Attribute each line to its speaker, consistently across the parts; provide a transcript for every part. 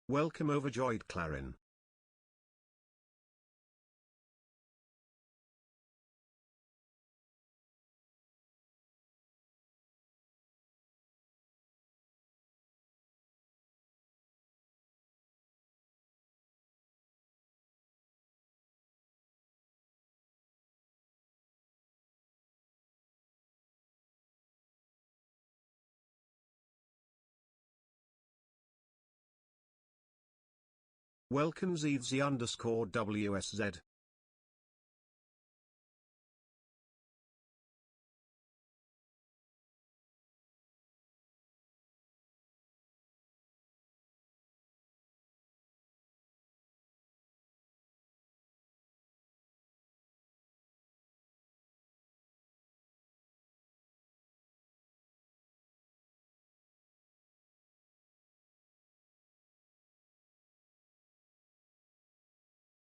Speaker 1: Welcome overjoyed Clarin. Welcome vids_WSZ.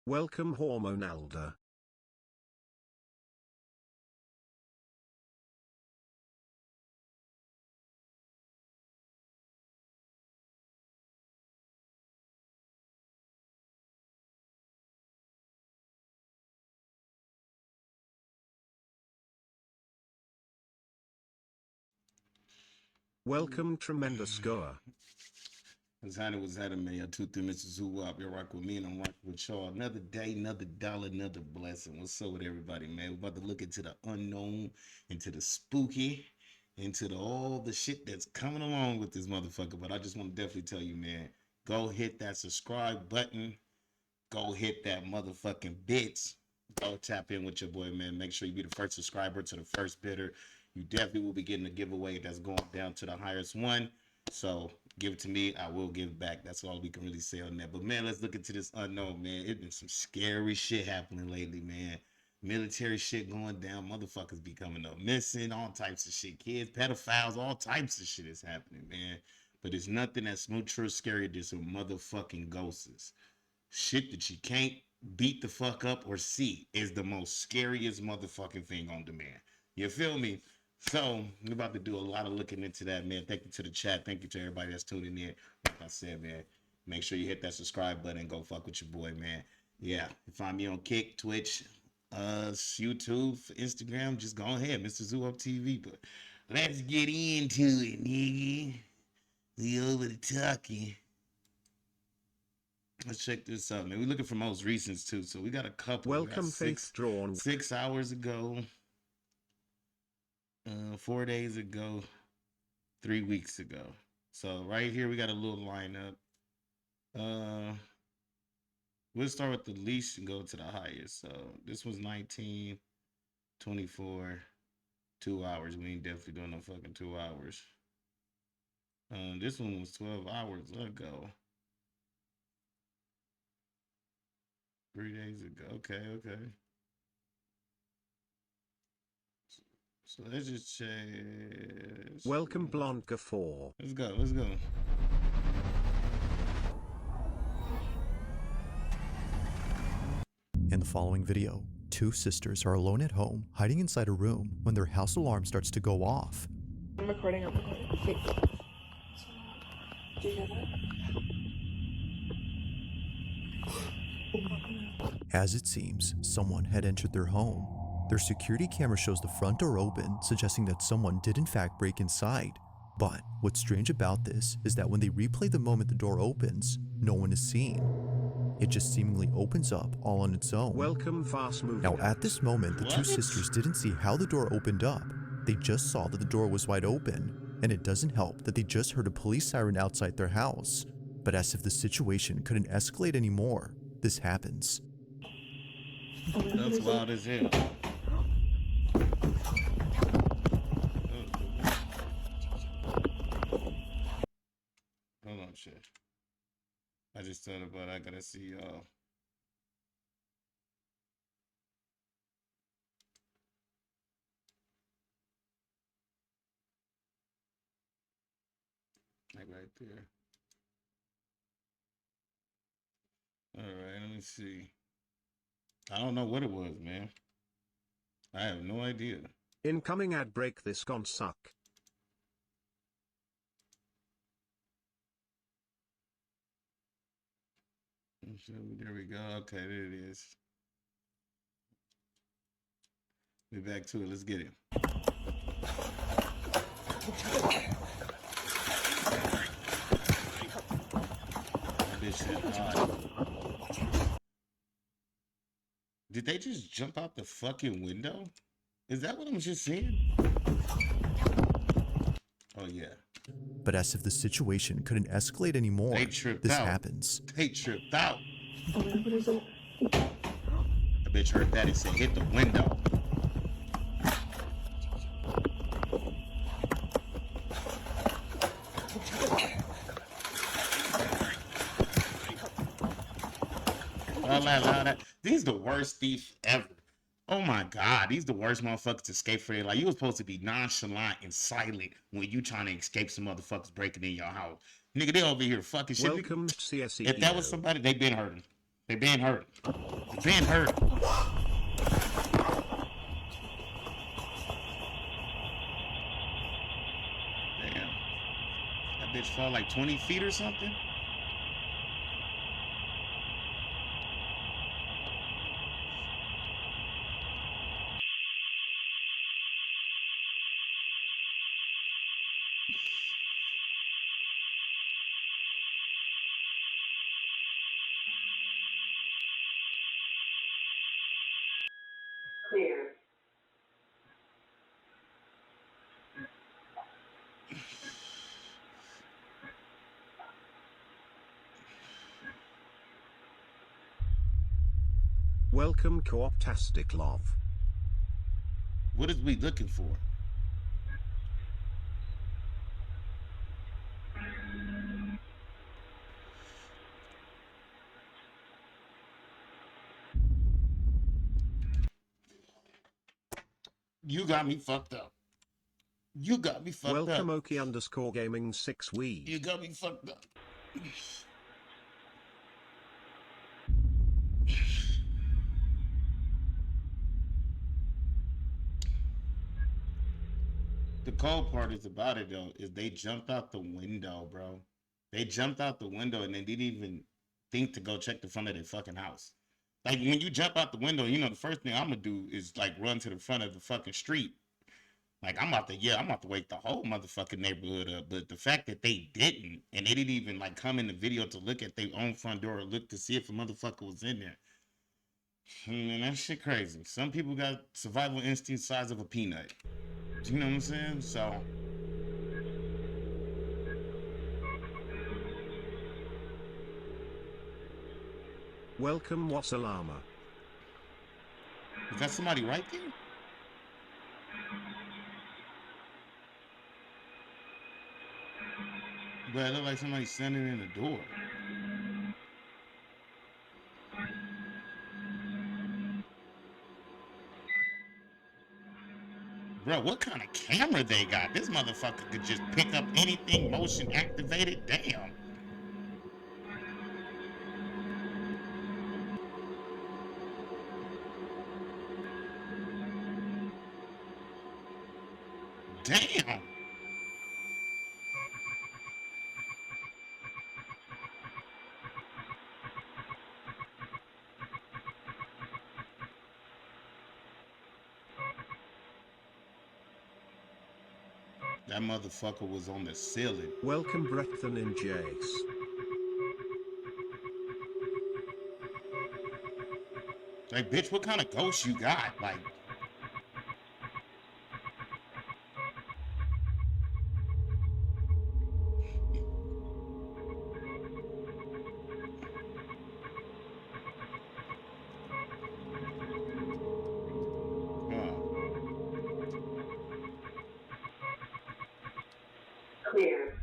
Speaker 1: Welcome Hormonalda. Welcome Tremendous Goer.
Speaker 2: What's happening, man? Y'all 2-3 Mr. Zuwap. You're rocking with me and I'm rocking with y'all. Another day, another dollar, another blessing. What's up with everybody, man? We're about to look into the unknown, into the spooky, into all the shit that's coming along with this motherfucker. But I just want to definitely tell you, man, go hit that subscribe button. Go hit that motherfucking bits. Go tap in with your boy, man. Make sure you be the first subscriber to the first bidder. You definitely will be getting a giveaway that's going down to the highest one. So give it to me. I will give it back. That's all we can really say on that. But man, let's look into this unknown, man. It's been some scary shit happening lately, man. Military shit going down. Motherfuckers be coming up missing. All types of shit. Kids, pedophiles, all types of shit is happening, man. But it's nothing that's more scary than some motherfucking ghosts. Shit that you can't beat the fuck up or see is the most scariest motherfucking thing on demand. You feel me? So we're about to do a lot of looking into that, man. Thank you to the chat. Thank you to everybody that's tuning in. Like I said, man, make sure you hit that subscribe button and go fuck with your boy, man. Yeah, you find me on Kick, Twitch, YouTube, Instagram. Just go ahead, MRZUWAPTV. But let's get into it, nigga. We over the talking. Let's check this out, man. We're looking for most recents too, so we got a couple.
Speaker 1: Welcome Faith Drawn.
Speaker 2: 6 hours ago, 4 days ago, 3 weeks ago. So right here we got a little lineup. We'll start with the least and go to the highest. So this was 19, 24, 2 hours. We ain't definitely doing no fucking 2 hours. This one was 12 hours ago. 3 days ago. Okay. So let's just check.
Speaker 1: Welcome Blanca 4.
Speaker 2: Let's go.
Speaker 3: In the following video, two sisters are alone at home, hiding inside a room when their house alarm starts to go off.
Speaker 4: I'm recording. Wait. Do you hear that?
Speaker 3: As it seems, someone had entered their home. Their security camera shows the front door open, suggesting that someone did in fact break inside. But what's strange about this is that when they replay the moment the door opens, no one is seen. It just seemingly opens up all on its own.
Speaker 1: Welcome Fast Moving.
Speaker 3: Now at this moment, the two sisters didn't see how the door opened up. They just saw that the door was wide open, and it doesn't help that they just heard a police siren outside their house. But as if the situation couldn't escalate anymore, this happens.
Speaker 2: That's wild as hell. Hold on, shit. I just thought about it. I gotta see y'all. Like right there. Alright, let me see. I don't know what it was, man. I have no idea.
Speaker 1: Incoming ad break. This gon' suck.
Speaker 2: There we go. Okay, there it is. We back to it. Let's get it. That bitch said, did they just jump out the fucking window? Is that what I'm just seeing? Oh yeah.
Speaker 3: But as if the situation couldn't escalate anymore,
Speaker 2: They tripped
Speaker 3: this
Speaker 2: out.
Speaker 3: happens.
Speaker 2: They tripped out.
Speaker 4: Oh, what is it?
Speaker 2: The bitch heard that and said, hit the window. These the worst thief ever. Oh my God, these the worst motherfuckers to escape for their life. You was supposed to be nonchalant and silent when you trying to escape some motherfuckers breaking in your house. Nigga, they over here fucking shit.
Speaker 1: Welcome, CSE.
Speaker 2: If that was somebody, they been hurting. They been hurting. They been hurting. Damn. That bitch fell like 20 feet or something.
Speaker 4: Clear.
Speaker 1: Welcome, Co-optastic Love.
Speaker 2: What is we looking for? You got me fucked up. You got me fucked
Speaker 1: Welcome,
Speaker 2: up.
Speaker 1: Oki_Gaming 6 Weed.
Speaker 2: You got me fucked up. The cold part is about it though, is they jumped out the window, bro. They jumped out the window and they didn't even think to go check the front of their fucking house. Like when you jump out the window, you know, the first thing I'm gonna do is like run to the front of the fucking street. Like I'm about to wake the whole motherfucking neighborhood up. But the fact that they didn't, and they didn't even like come in the video to look at their own front door or look to see if a motherfucker was in there. Man, that shit crazy. Some people got survival instinct size of a peanut. You know what I'm saying? So
Speaker 1: Welcome, Wasalama.
Speaker 2: is that somebody right there? But it looked like somebody standing in the door. Bro, what kind of camera they got? This motherfucker could just pick up anything motion activated. Damn. Damn. That motherfucker was on the ceiling.
Speaker 1: Welcome, Brethren in Jace.
Speaker 2: Like, bitch, what kind of ghost you got? Like, huh.
Speaker 4: Clear.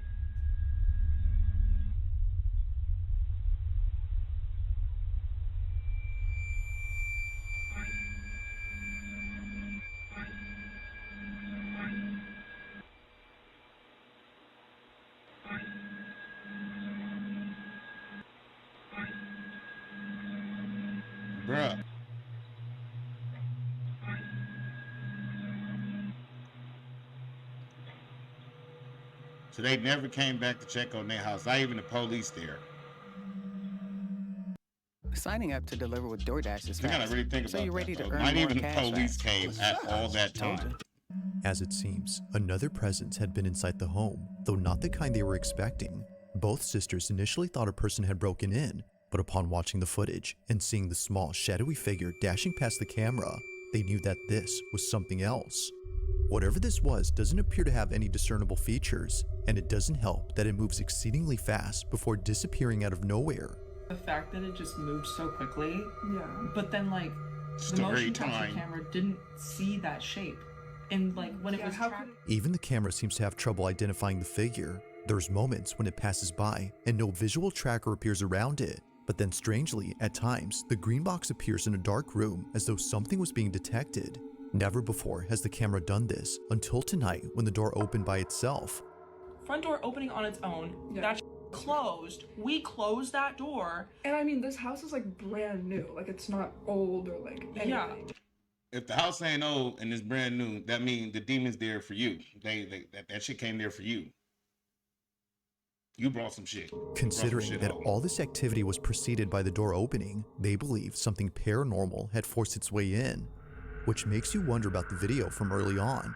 Speaker 2: Bruh. So they never came back to check on their house. Not even the police there.
Speaker 5: Signing up to deliver with DoorDash is
Speaker 2: You gotta
Speaker 5: fast.
Speaker 2: really think
Speaker 5: So
Speaker 2: about
Speaker 5: you're ready
Speaker 2: that,
Speaker 5: to
Speaker 2: though.
Speaker 5: earn
Speaker 2: Not
Speaker 5: more
Speaker 2: even the
Speaker 5: cash
Speaker 2: police
Speaker 5: fast.
Speaker 2: came at all that
Speaker 5: Told
Speaker 2: time.
Speaker 5: you.
Speaker 3: As it seems, another presence had been inside the home, though not the kind they were expecting. Both sisters initially thought a person had broken in, but upon watching the footage and seeing the small, shadowy figure dashing past the camera, they knew that this was something else. Whatever this was doesn't appear to have any discernible features, and it doesn't help that it moves exceedingly fast before disappearing out of nowhere.
Speaker 6: The fact that it just moved so quickly,
Speaker 7: Yeah.
Speaker 6: but then like the
Speaker 2: Story
Speaker 6: motion
Speaker 2: time.
Speaker 6: capture camera didn't see that shape, and like when it was
Speaker 7: how
Speaker 6: tracked.
Speaker 7: could
Speaker 3: Even the camera seems to have trouble identifying the figure. There's moments when it passes by and no visual tracker appears around it, but then strangely, at times, the green box appears in a dark room as though something was being detected. Never before has the camera done this until tonight when the door opened by itself.
Speaker 6: Front door opening on its own.
Speaker 7: Yeah.
Speaker 6: That's closed. We closed that door.
Speaker 7: And I mean, this house is like brand new. Like it's not old or like anything.
Speaker 6: Yeah.
Speaker 2: If the house ain't old and it's brand new, that means the demon's there for you. That shit came there for you. You brought some shit.
Speaker 3: Considering that
Speaker 2: home.
Speaker 3: all this activity was preceded by the door opening, they believe something paranormal had forced its way in, which makes you wonder about the video from early on.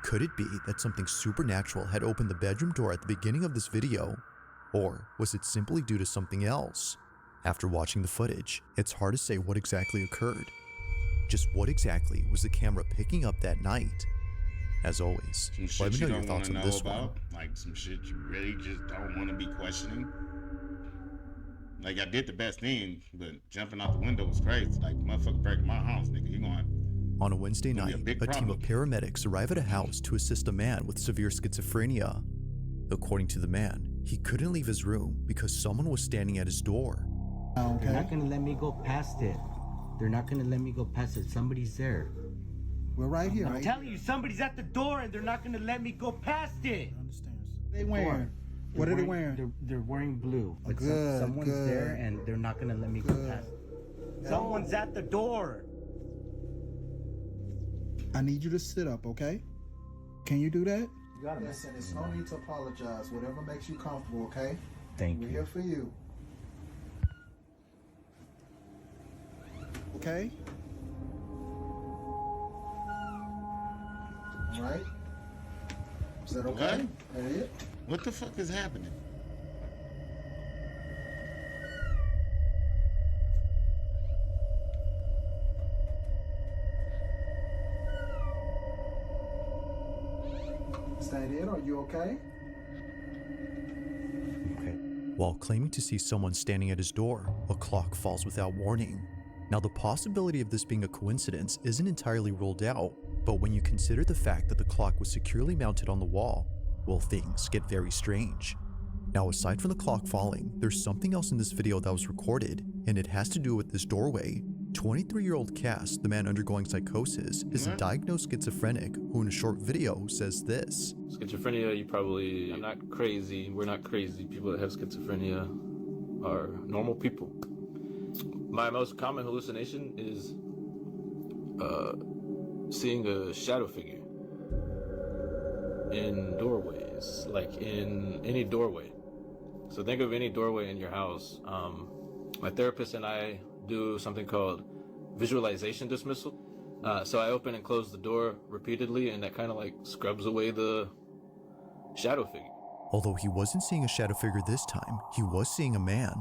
Speaker 3: Could it be that something supernatural had opened the bedroom door at the beginning of this video? Or was it simply due to something else? After watching the footage, it's hard to say what exactly occurred. Just what exactly was the camera picking up that night? As always,
Speaker 2: Some
Speaker 3: let
Speaker 2: shit
Speaker 3: me
Speaker 2: you
Speaker 3: know your
Speaker 2: don't want
Speaker 3: thoughts
Speaker 2: to
Speaker 3: on
Speaker 2: know
Speaker 3: this one.
Speaker 2: about. Like some shit you really just don't want to be questioning. Like I did the best thing, but jumping out the window was crazy. Like motherfucker breaking my house, nigga. You going?
Speaker 3: On a Wednesday
Speaker 2: Gonna be
Speaker 3: night,
Speaker 2: a big
Speaker 3: a team of
Speaker 2: problem.
Speaker 3: paramedics arrive at a house to assist a man with severe schizophrenia. According to the man, he couldn't leave his room because someone was standing at his door.
Speaker 8: They're not gonna let me go past it. They're not gonna let me go past it. Somebody's there.
Speaker 9: We're right here,
Speaker 8: I'm
Speaker 9: right?
Speaker 8: telling you, somebody's at the door and they're not gonna let me go past it.
Speaker 9: They wearing? What are they wearing?
Speaker 8: They're wearing blue. But
Speaker 9: Good,
Speaker 8: someone's
Speaker 9: good.
Speaker 8: there and they're not gonna let me go past it. Someone's at the door.
Speaker 9: I need you to sit up, okay? Can you do that?
Speaker 10: Listen, it's no need to apologize. Whatever makes you comfortable, okay?
Speaker 8: Thank
Speaker 10: We're
Speaker 8: you.
Speaker 10: here for you.
Speaker 9: Okay?
Speaker 10: All right? Is that okay?
Speaker 2: What?
Speaker 10: That it?
Speaker 2: What the fuck is happening?
Speaker 10: Is that it? Are you okay?
Speaker 8: Okay.
Speaker 3: While claiming to see someone standing at his door, a clock falls without warning. Now, the possibility of this being a coincidence isn't entirely ruled out, but when you consider the fact that the clock was securely mounted on the wall, well, things get very strange. Now, aside from the clock falling, there's something else in this video that was recorded, and it has to do with this doorway. 23-year-old Cass, the man undergoing psychosis, is a diagnosed schizophrenic who in a short video says this.
Speaker 11: Schizophrenia, I'm not crazy. We're not crazy. People that have schizophrenia are normal people. My most common hallucination is seeing a shadow figure in doorways, like in any doorway. So think of any doorway in your house. My therapist and I do something called visualization dismissal. So I open and close the door repeatedly, and that kind of like scrubs away the shadow figure.
Speaker 3: Although he wasn't seeing a shadow figure this time, he was seeing a man.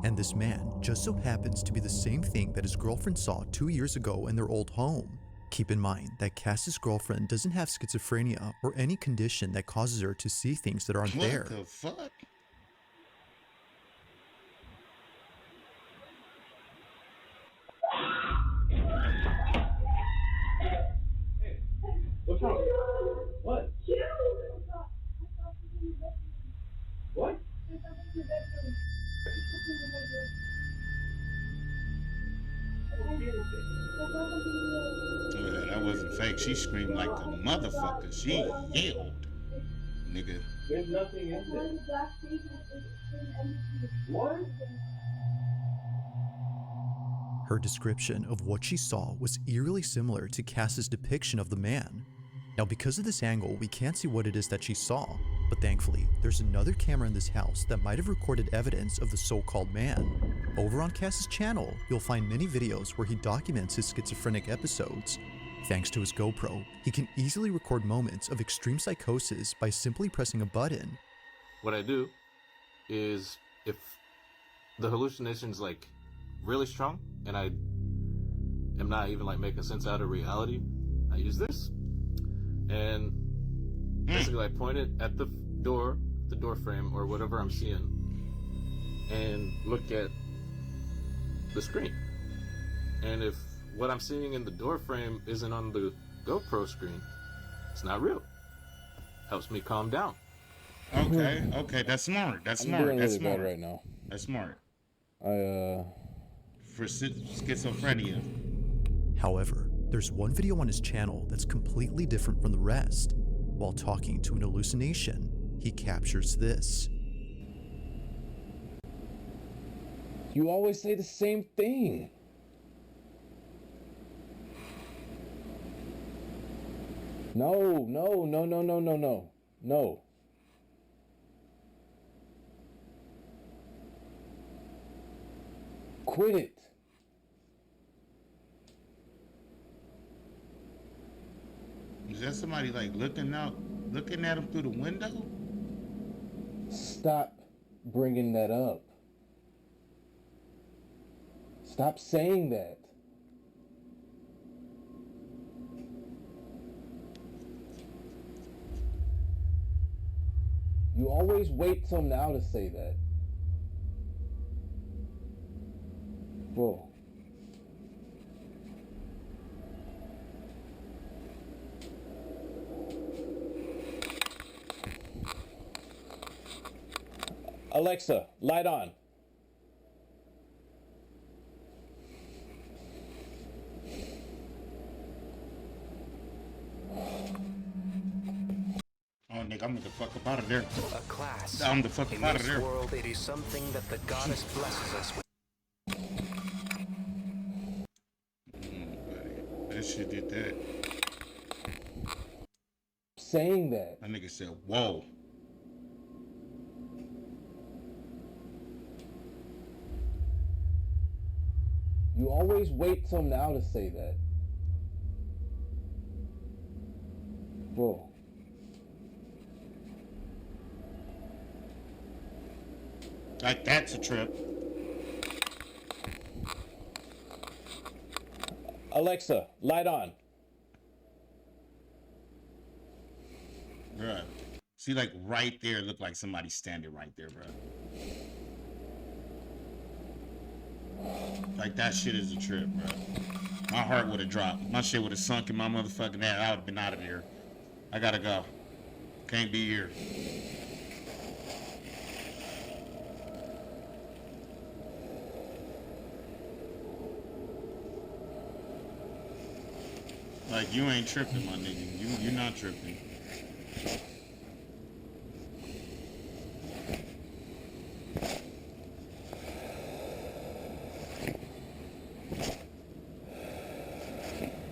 Speaker 3: And this man just so happens to be the same thing that his girlfriend saw 2 years ago in their old home. Keep in mind that Cass's girlfriend doesn't have schizophrenia or any condition that causes her to see things that aren't there.
Speaker 2: What the fuck?
Speaker 12: What's wrong? What? What?
Speaker 2: Oh, yeah, that wasn't fake. She screamed like a motherfucker. She yelled. Nigga.
Speaker 12: There's nothing in there. What?
Speaker 3: Her description of what she saw was eerily similar to Cass's depiction of the man. Now, because of this angle, we can't see what it is that she saw, but thankfully, there's another camera in this house that might have recorded evidence of the so-called man. Over on Cass's channel, you'll find many videos where he documents his schizophrenic episodes. Thanks to his GoPro, he can easily record moments of extreme psychosis by simply pressing a button.
Speaker 11: What I do is, if the hallucination's like really strong and I am not even like making sense out of reality, I use this and basically I point it at the door frame or whatever I'm seeing and look at the screen. And if what I'm seeing in the door frame isn't on the GoPro screen, it's not real. Helps me calm down.
Speaker 2: Okay, that's smart. That's smart.
Speaker 13: doing
Speaker 2: That's
Speaker 13: really bad
Speaker 2: smart.
Speaker 13: right now.
Speaker 2: That's smart.
Speaker 13: For
Speaker 2: schizophrenia.
Speaker 3: However, there's one video on his channel that's completely different from the rest. While talking to an hallucination, he captures this.
Speaker 13: You always say the same thing. No. Quit it.
Speaker 2: Is that somebody like looking at him through the window?
Speaker 13: Stop bringing that up. Stop saying that. You always wait till now to say that. Whoa. Alexa, light on.
Speaker 2: Oh, nigga, I'm the fuck up out of there.
Speaker 14: A class.
Speaker 2: I'm the fuck up out of there.
Speaker 14: In this world, it is something that the goddess blesses us with.
Speaker 2: That shit did that.
Speaker 13: Saying that.
Speaker 2: That nigga said, whoa.
Speaker 13: You always wait till now to say that. Whoa.
Speaker 2: Like, that's a trip.
Speaker 13: Alexa, light on.
Speaker 2: Bruh. See, like, right there, it looked like somebody standing right there, bruh. Like, that shit is a trip, bruh. My heart would have dropped. My shit would have sunk in my motherfucking head. I would have been out of here. I gotta go. Can't be here. Like, you ain't tripping, my nigga. You not tripping.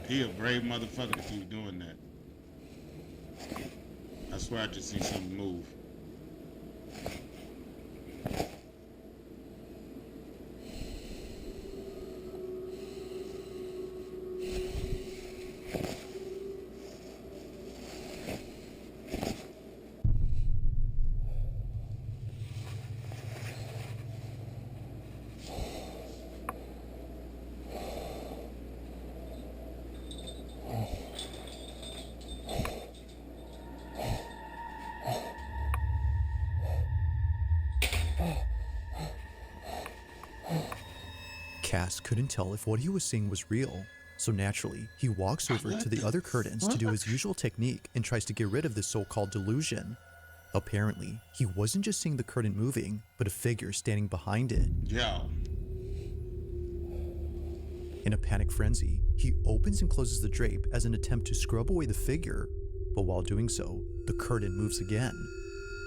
Speaker 2: He a brave motherfucker to keep doing that. I swear I just seen something move.
Speaker 3: Cass couldn't tell if what he was seeing was real, so naturally, he walks over to the other curtains to do his usual technique and tries to get rid of this so-called delusion. Apparently, he wasn't just seeing the curtain moving, but a figure standing behind it.
Speaker 2: Yeah.
Speaker 3: In a panic frenzy, he opens and closes the drape as an attempt to scrub away the figure, but while doing so, the curtain moves again.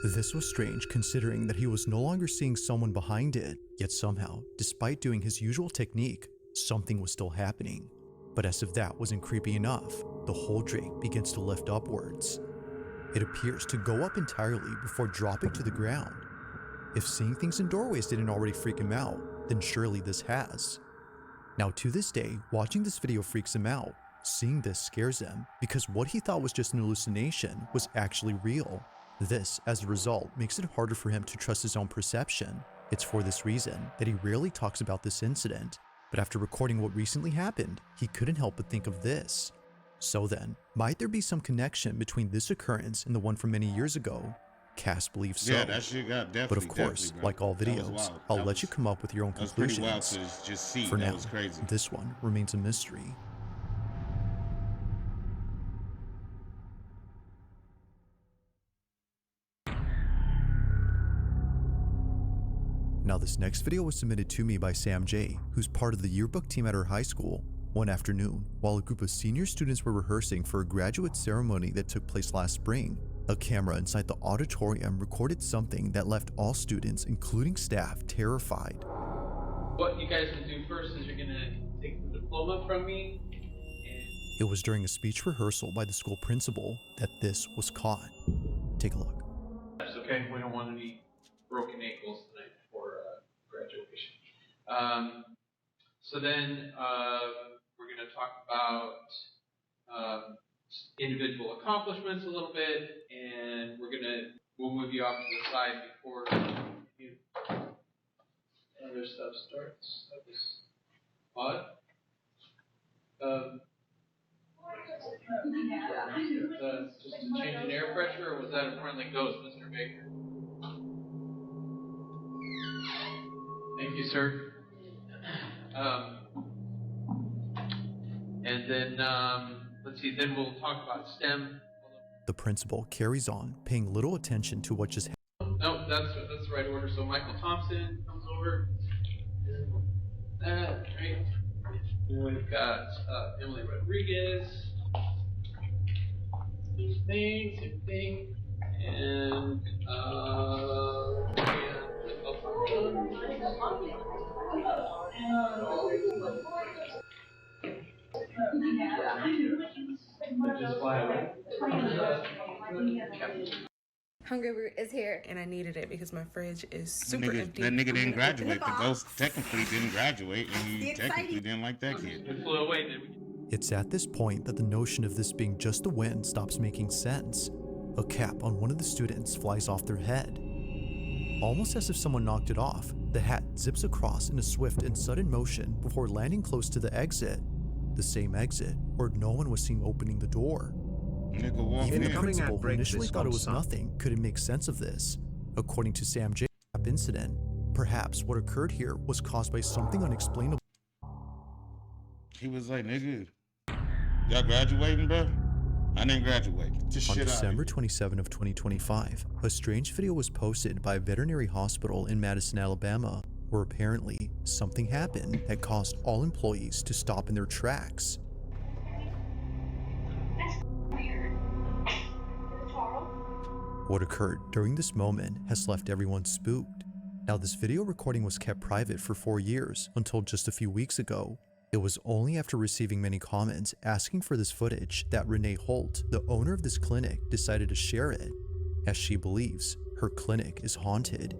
Speaker 3: This was strange considering that he was no longer seeing someone behind it, yet somehow, despite doing his usual technique, something was still happening. But as if that wasn't creepy enough, the whole drape begins to lift upwards. It appears to go up entirely before dropping to the ground. If seeing things in doorways didn't already freak him out, then surely this has. Now to this day, watching this video freaks him out. Seeing this scares him because what he thought was just an hallucination was actually real. This, as a result, makes it harder for him to trust his own perception. It's for this reason that he rarely talks about this incident, but after recording what recently happened, he couldn't help but think of this. So then, might there be some connection between this occurrence and the one from many years ago? Cass believes so.
Speaker 2: Yeah, that shit got definitely.
Speaker 3: But of course,
Speaker 2: definitely, bro.
Speaker 3: like all
Speaker 2: That was
Speaker 3: videos,
Speaker 2: wild.
Speaker 3: I'll
Speaker 2: That
Speaker 3: let you come up with your own
Speaker 2: That was pretty wild
Speaker 3: conclusions.
Speaker 2: to just see.
Speaker 3: For
Speaker 2: That
Speaker 3: now,
Speaker 2: was crazy.
Speaker 3: this one remains a mystery. Now this next video was submitted to me by Sam J, who's part of the yearbook team at her high school. One afternoon, while a group of senior students were rehearsing for a graduate ceremony that took place last spring, a camera inside the auditorium recorded something that left all students, including staff, terrified.
Speaker 15: What you guys will do first is you're gonna take the diploma from me.
Speaker 3: It was during a speech rehearsal by the school principal that this was caught. Take a look.
Speaker 15: That's okay. We don't want any broken ankles tonight before graduation. So then we're going to talk about individual accomplishments a little bit, and we'll move you off to the side before other stuff starts. That was odd. Just a change in air pressure, or was that a friendly ghost, Mr. Baker? Thank you, sir. And then, let's see, then we'll talk about STEM.
Speaker 3: The principal carries on, paying little attention to what just happened.
Speaker 15: No, that's the right order. So Michael Thompson comes over. That, right? And we've got Emily Rodriguez. Same thing. And,
Speaker 16: Hungry is here, and I needed it because my fridge is super empty.
Speaker 2: That nigga didn't graduate. The ghost technically didn't graduate, and he technically didn't like that kid.
Speaker 15: It flew away, did we?
Speaker 3: It's at this point that the notion of this being just a wind stops making sense. A cap on one of the students flies off their head. Almost as if someone knocked it off, the hat zips across in a swift and sudden motion before landing close to the exit. The same exit where no one was seen opening the door. Even the principal, who initially thought it was nothing, couldn't make sense of this. According to Sam J. incident, perhaps what occurred here was caused by something unexplainable.
Speaker 2: He was like, nigga, y'all graduating, bro? I didn't graduate.
Speaker 3: On December 27 of 2025, a strange video was posted by a veterinary hospital in Madison, Alabama, where apparently something happened that caused all employees to stop in their tracks. What occurred during this moment has left everyone spooked. Now, this video recording was kept private for 4 years until just a few weeks ago. It was only after receiving many comments asking for this footage that Renee Holt, the owner of this clinic, decided to share it, as she believes her clinic is haunted.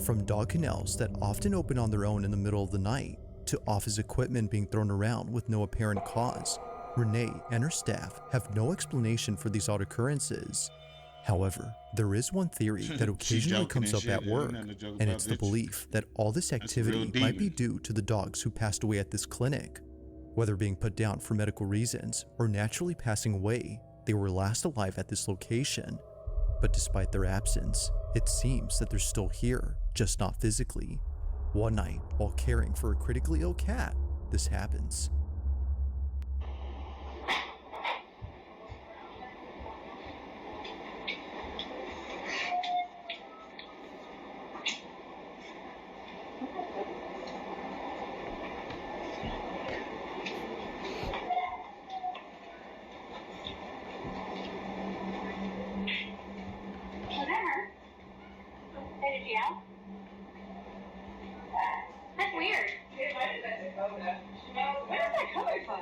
Speaker 3: From dog kennels that often open on their own in the middle of the night, to office equipment being thrown around with no apparent cause, Renee and her staff have no explanation for these odd occurrences. However, there is one theory that occasionally comes up at work, and it's the belief that all this activity might be due to the dogs who passed away at this clinic. Whether being put down for medical reasons or naturally passing away, they were last alive at this location. But despite their absence, it seems that they're still here, just not physically. One night, while caring for a critically ill cat, this happens.
Speaker 16: That's weird. Where is that coming from?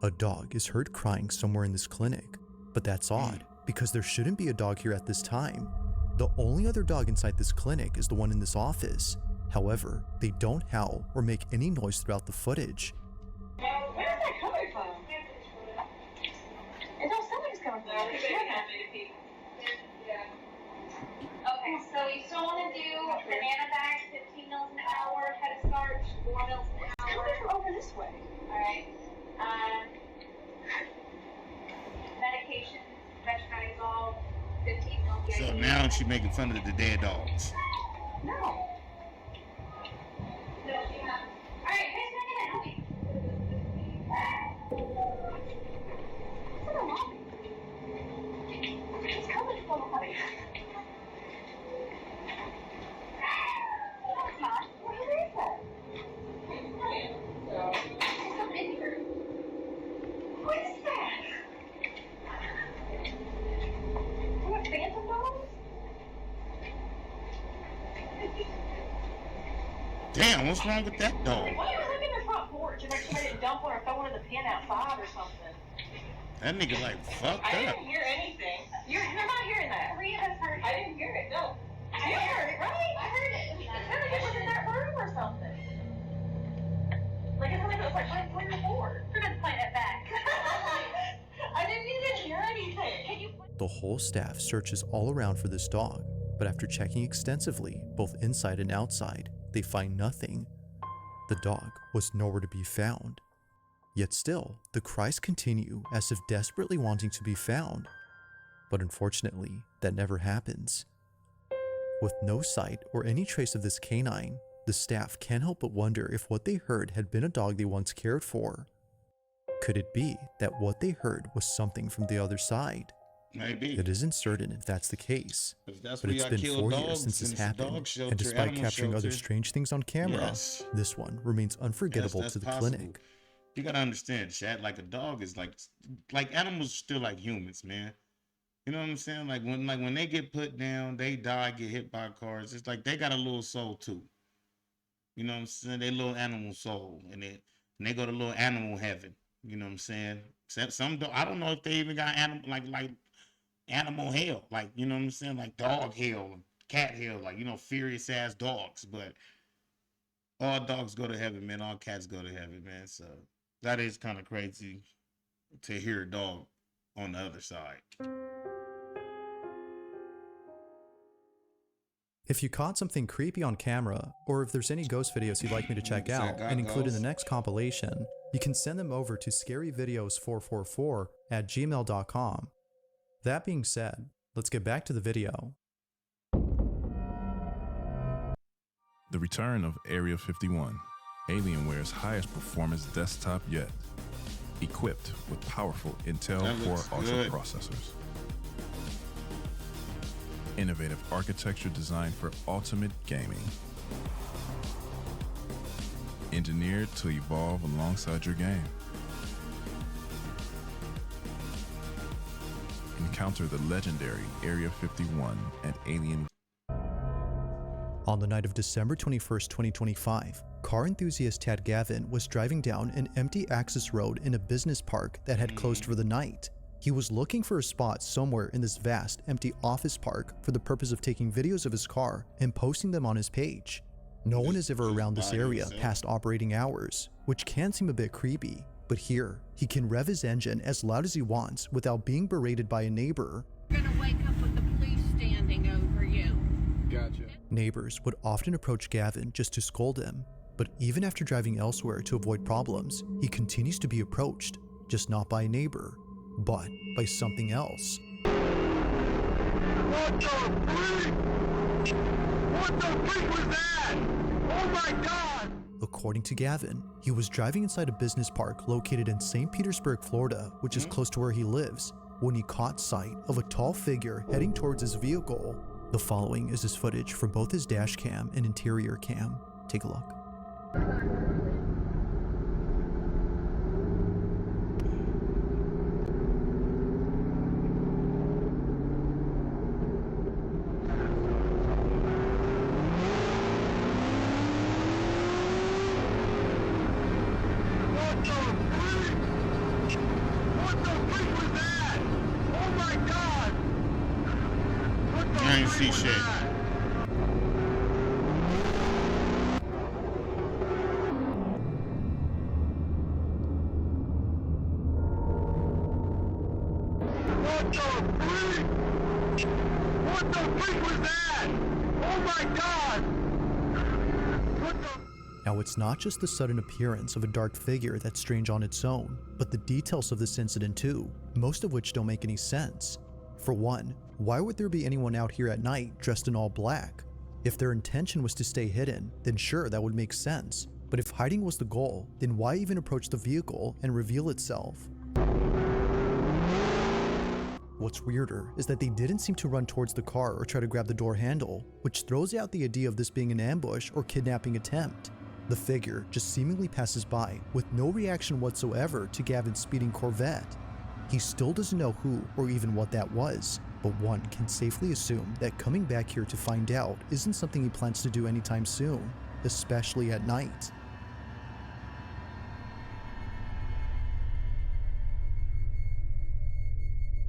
Speaker 3: A dog is heard crying somewhere in this clinic, but that's odd because there shouldn't be a dog here at this time. The only other dog inside this clinic is the one in this office. However, they don't howl or make any noise throughout the footage.
Speaker 4: Where is that coming from? It's all something's coming from.
Speaker 17: Okay, so you still want to do banana bags, 15 mils an hour, head of starch, 4 mils an hour.
Speaker 4: It's coming from over this way.
Speaker 17: Alright. Medications, metronidazole, 15 mils.
Speaker 2: So now she making fun of the dead dogs.
Speaker 4: No.
Speaker 17: No, she has. Alright, who's making it? Help me.
Speaker 4: It's in the lobby. It's coming from the lobby. No, it's not. Where is that? It's coming in here. What is that? What, phantom dogs?
Speaker 2: Damn, what's wrong with that dog?
Speaker 4: Why are you looking at the front porch and like somebody didn't dump one or throw one in the pen outside or something?
Speaker 2: That nigga like fucked
Speaker 4: I
Speaker 2: up.
Speaker 4: didn't hear anything. You're not hearing that.
Speaker 17: Three of us heard it.
Speaker 4: I didn't hear it. No. You heard it, right?
Speaker 17: I heard it.
Speaker 4: It sounded like it was in that room or something. Like it sounded like it was like right where you're bored.
Speaker 17: We're gonna play that back.
Speaker 4: I didn't even hear anything. Can you?
Speaker 3: The whole staff searches all around for this dog, but after checking extensively, both inside and outside, they find nothing. The dog was nowhere to be found. Yet still, the cries continue as if desperately wanting to be found. But unfortunately, that never happens. With no sight or any trace of this canine, the staff can't help but wonder if what they heard had been a dog they once cared for. Could it be that what they heard was something from the other side?
Speaker 2: Maybe.
Speaker 3: It isn't certain if that's the case,
Speaker 2: If that's
Speaker 3: but
Speaker 2: where
Speaker 3: it's
Speaker 2: y'all
Speaker 3: been
Speaker 2: kill
Speaker 3: 4
Speaker 2: dogs
Speaker 3: years since this
Speaker 2: and it's a
Speaker 3: happened,
Speaker 2: dog shelter,
Speaker 3: and despite
Speaker 2: animal
Speaker 3: capturing other
Speaker 2: shelter,
Speaker 3: strange things on camera,
Speaker 2: yes.
Speaker 3: this one remains unforgettable
Speaker 2: Yes,
Speaker 3: to the
Speaker 2: that's possible.
Speaker 3: clinic.
Speaker 2: You gotta understand, Chad, like a dog is like animals are still like humans, man. You know what I'm saying? Like when they get put down, they die, get hit by cars. It's like they got a little soul too. You know what I'm saying? They little animal soul, and they go to little animal heaven. You know what I'm saying? Some I don't know if they even got animal like animal hell, like you know what I'm saying, like dog hell, cat hell, like you know furious ass dogs. But all dogs go to heaven, man. All cats go to heaven, man. So that is kind of crazy to hear a dog on the other side.
Speaker 3: If you caught something creepy on camera, or if there's any ghost videos you'd like me to check out and include in the next compilation, you can send them over to scaryvideos444@gmail.com. That being said, let's get back to the video.
Speaker 18: The return of Area 51, Alienware's highest performance desktop yet, equipped with powerful Intel Core Ultra processors. Innovative architecture designed for ultimate gaming. Engineered to evolve alongside your game. Encounter the legendary Area 51 and Alien.
Speaker 3: On the night of December 21st, 2025, car enthusiast Tad Gavin was driving down an empty access road in a business park that had closed for the night. He was looking for a spot somewhere in this vast, empty office park for the purpose of taking videos of his car and posting them on his page. No one is ever around this area past operating hours, which can seem a bit creepy, but here, he can rev his engine as loud as he wants without being berated by a neighbor.
Speaker 19: You're gonna wake up with the police standing over you.
Speaker 18: Gotcha.
Speaker 3: Neighbors would often approach Gavin just to scold him, but even after driving elsewhere to avoid problems, he continues to be approached, just not by a neighbor, but by something else.
Speaker 20: What the freak? What the freak was that? Oh my God!
Speaker 3: According to Gavin, he was driving inside a business park located in St. Petersburg, Florida, which is close to where he lives, when he caught sight of a tall figure heading towards his vehicle. The following is his footage from both his dash cam and interior cam. Take a look.
Speaker 2: I ain't see shit.
Speaker 20: What the freak? What the freak was that? Oh my God! What the...
Speaker 3: Now, it's not just the sudden appearance of a dark figure that's strange on its own, but the details of this incident too, most of which don't make any sense. For one, why would there be anyone out here at night dressed in all black? If their intention was to stay hidden, then sure, that would make sense. But if hiding was the goal, then why even approach the vehicle and reveal itself? What's weirder is that they didn't seem to run towards the car or try to grab the door handle, which throws out the idea of this being an ambush or kidnapping attempt. The figure just seemingly passes by with no reaction whatsoever to Gavin's speeding Corvette. He still doesn't know who or even what that was, but one can safely assume that coming back here to find out isn't something he plans to do anytime soon, especially at night.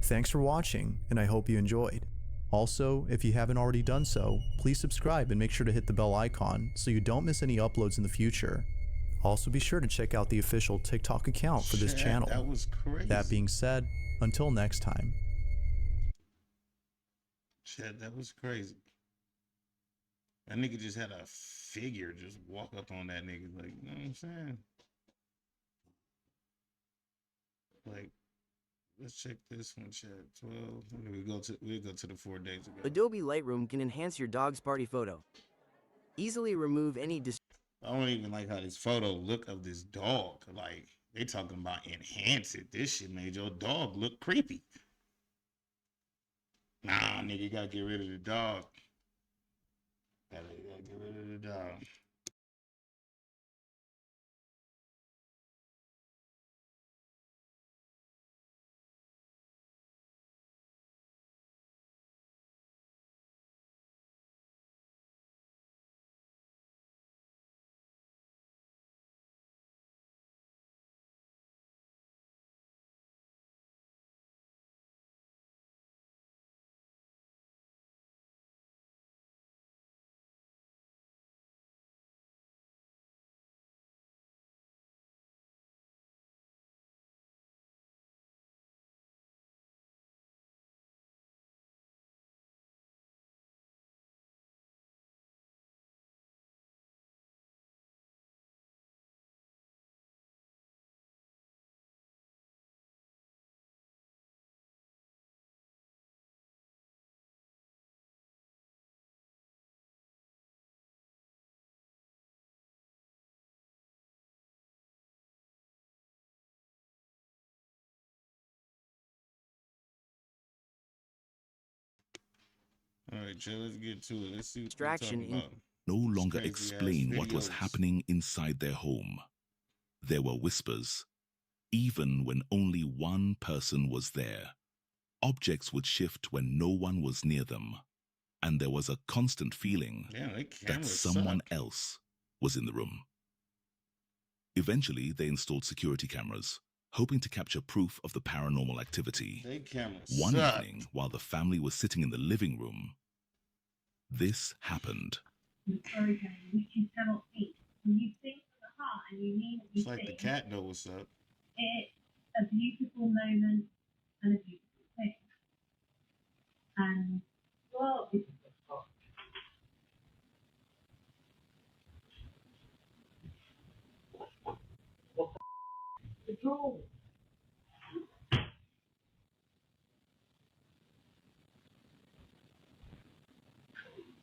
Speaker 3: Thanks for watching, and I hope you enjoyed. Also, if you haven't already done so, please subscribe and make sure to hit the bell icon so you don't miss any uploads in the future. Also, be sure to check out the official TikTok account for this channel.
Speaker 2: That was crazy.
Speaker 3: That being said, until next time.
Speaker 2: Chad, that was crazy. That nigga just had a figure just walk up on that nigga, like, you know what I'm saying? Like, let's check this one, Chad. 12. We'll go to the 4 days ago.
Speaker 5: Adobe Lightroom can enhance your dog's party photo. Easily remove any
Speaker 2: I don't even like how this photo look of this dog. Like, they talking about enhance it. This shit made your dog look creepy. Nah, nigga, you gotta get rid of the dog. Gotta get rid of the dog. All right, Joe, let's get to it. Let's see what they're talking about.
Speaker 21: No longer explain what was happening inside their home. There were whispers. Even when only one person was there, objects would shift when no one was near them, and there was a constant feeling that someone else was in the room. Eventually, they installed security cameras, hoping to capture proof of the paranormal activity. One evening, while the family was sitting in the living room, this happened.
Speaker 2: It's like the cat know what's up.
Speaker 22: It's a beautiful moment and a beautiful thing. And, well, it's wrong?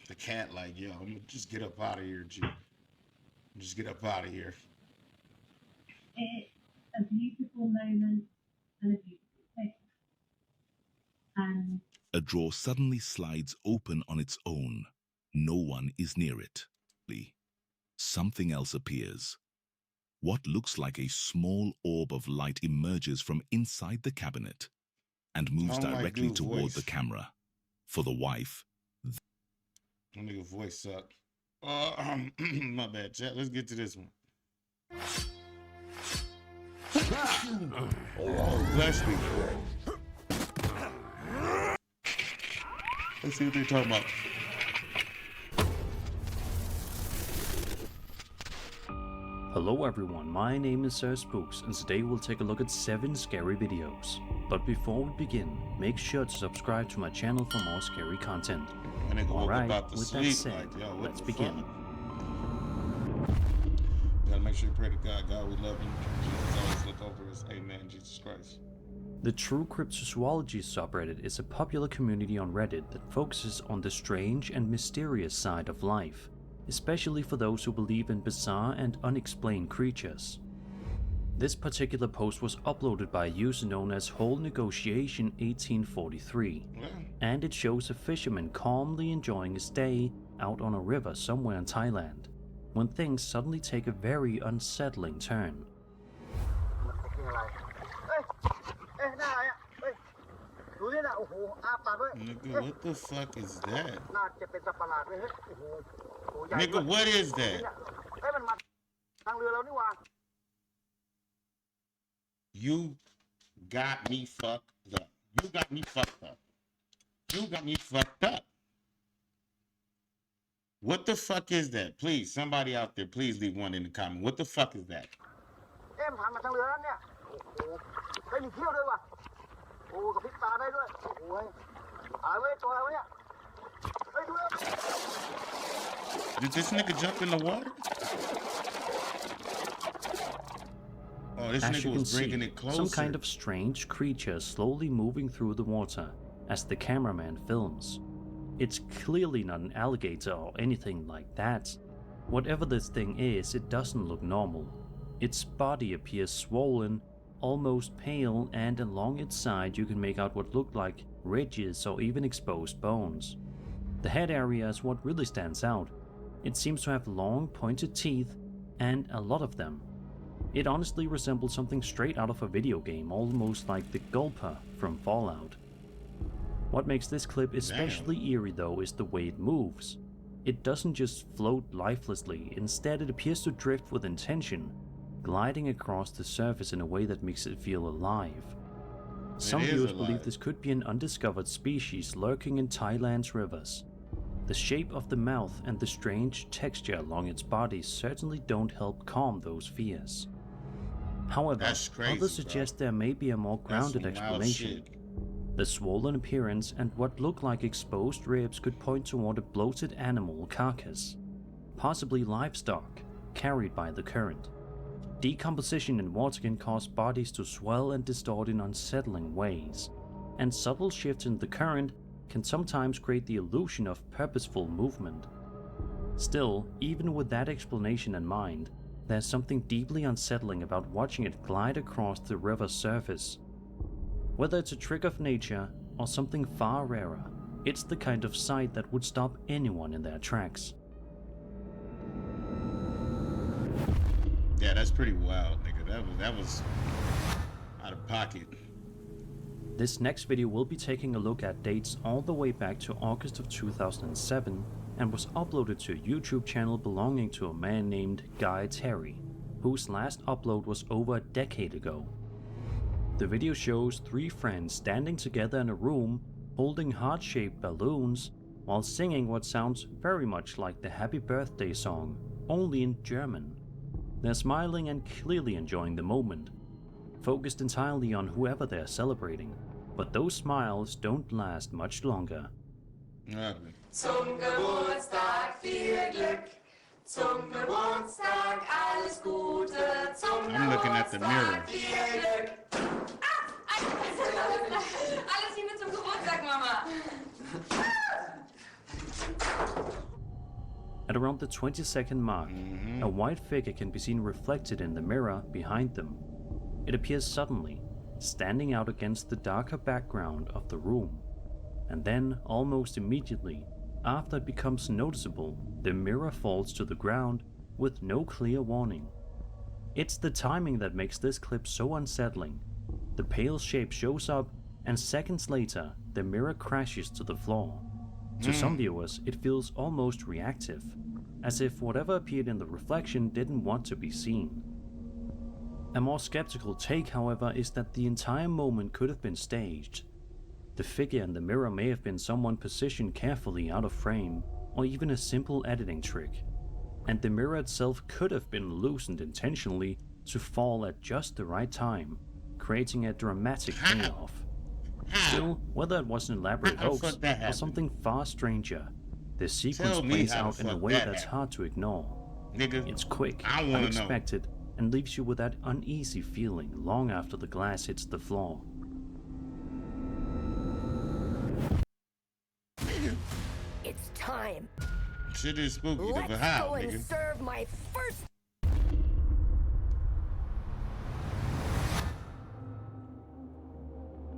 Speaker 2: The cat like, yo, I'm gonna just get up out of here, G. Just get up out of here.
Speaker 22: It's a beautiful moment and a beautiful thing. And
Speaker 21: a drawer suddenly slides open on its own. No one is near it. Something else appears. What looks like a small orb of light emerges from inside the cabinet and moves directly toward the camera. For the wife,
Speaker 2: that nigga voice suck. My bad, chat. Let's get to this one. Oh, bless me. Let's see what they're talking about.
Speaker 23: Hello
Speaker 1: Hello everyone, my name is Sir Spooks, and today we'll take a look at 7 scary videos. But before we begin, make sure to subscribe to my channel for more scary content. Alright, with that said, let's begin.
Speaker 2: Gotta make sure you pray to God. God, we love you. Jesus always look over us. Amen. Jesus Christ.
Speaker 1: The True Cryptozoology subreddit is a popular community on Reddit that focuses on the strange and mysterious side of life, especially for those who believe in bizarre and unexplained creatures. This particular post was uploaded by a user known as Whole Negotiation 1843, and it shows a fisherman calmly enjoying his day out on a river somewhere in Thailand, when things suddenly take a very unsettling turn.
Speaker 2: Nigga, what the fuck is that? Nigga, what is that? You got me fucked up. You got me fucked up. You got me fucked up. What the fuck is that? Please, somebody out there, please leave one in the comment. What the fuck is that? Did this nigga jump in the water? Oh, this nigga was bringing it closer.
Speaker 1: Some kind of strange creature slowly moving through the water as the cameraman films. It's clearly not an alligator or anything like that. Whatever this thing is, it doesn't look normal. Its body appears swollen, almost pale, and along its side you can make out what look like ridges or even exposed bones. The head area is what really stands out. It seems to have long pointed teeth, and a lot of them. It honestly resembles something straight out of a video game, almost like the Gulper from Fallout. What makes this clip especially eerie though is the way it moves. It doesn't just float lifelessly, instead it appears to drift with intention, gliding across the surface in a way that makes it feel alive. Some viewers believe this could be an undiscovered species lurking in Thailand's rivers. The shape of the mouth and the strange texture along its body certainly don't help calm those fears. However, others suggest there may be a more grounded explanation. The swollen appearance and what look like exposed ribs could point toward a bloated animal carcass, possibly livestock, carried by the current. Decomposition in water can cause bodies to swell and distort in unsettling ways, and subtle shifts in the current can sometimes create the illusion of purposeful movement. Still, even with that explanation in mind, there's something deeply unsettling about watching it glide across the river's surface. Whether it's a trick of nature or something far rarer, it's the kind of sight that would stop anyone in their tracks.
Speaker 2: Yeah, that's pretty wild, nigga. That was out of pocket.
Speaker 1: This next video will be taking a look at dates all the way back to August of 2007 and was uploaded to a YouTube channel belonging to a man named Guy Terry, whose last upload was over a decade ago. The video shows 3 friends standing together in a room holding heart-shaped balloons while singing what sounds very much like the Happy Birthday song, only in German. They're smiling and clearly enjoying the moment, focused entirely on whoever they're celebrating, but those smiles don't last much longer.
Speaker 20: Zum Geburtstag viel Glück, zum Geburtstag alles Gute, zum Geburtstag viel Glück. Alles Liebe zum Geburtstag, Mama.
Speaker 1: At around the 20-second mark, a white figure can be seen reflected in the mirror behind them. It appears suddenly, standing out against the darker background of the room. And then, almost immediately, after it becomes noticeable, the mirror falls to the ground with no clear warning. It's the timing that makes this clip so unsettling. The pale shape shows up, and seconds later, the mirror crashes to the floor. To some viewers, it feels almost reactive, as if whatever appeared in the reflection didn't want to be seen. A more skeptical take, however, is that the entire moment could have been staged. The figure in the mirror may have been someone positioned carefully out of frame, or even a simple editing trick. and the mirror itself could have been loosened intentionally to fall at just the right time, creating a dramatic payoff. Still, whether it was an elaborate hoax or something far stranger, the sequence plays out in a way that's hard to ignore. It's quick, unexpected, and leaves you with that uneasy feeling long after the glass hits the floor.
Speaker 6: It's time.
Speaker 2: Shit is spooky,
Speaker 6: Let's
Speaker 2: but how,
Speaker 6: go and
Speaker 2: nigga?
Speaker 6: serve my first.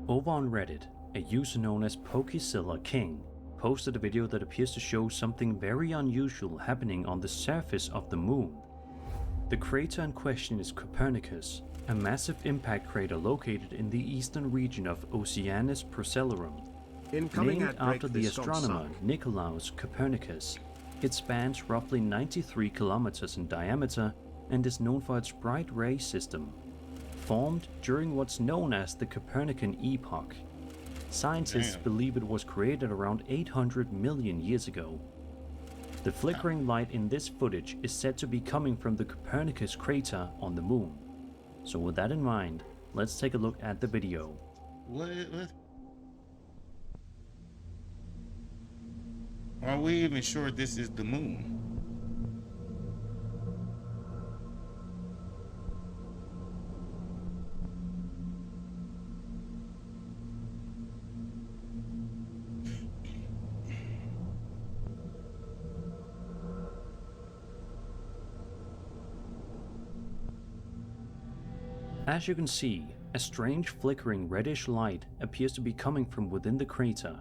Speaker 1: Over on Reddit, a user known as Pokezilla King posted a video that appears to show something very unusual happening on the surface of the moon. The crater in question is Copernicus, a massive impact crater located in the eastern region of Oceanus Procellarum. Named after the astronomer Nicolaus Copernicus, it spans roughly 93 kilometers in diameter and is known for its bright ray system. Formed during what's known as the Copernican epoch. Scientists believe it was created around 800 million years ago. The flickering light in this footage is said to be coming from the Copernicus crater on the moon. So with that in mind, let's take a look at the video.
Speaker 2: What? Are we even sure this is the moon?
Speaker 1: As you can see, a strange flickering reddish light appears to be coming from within the crater.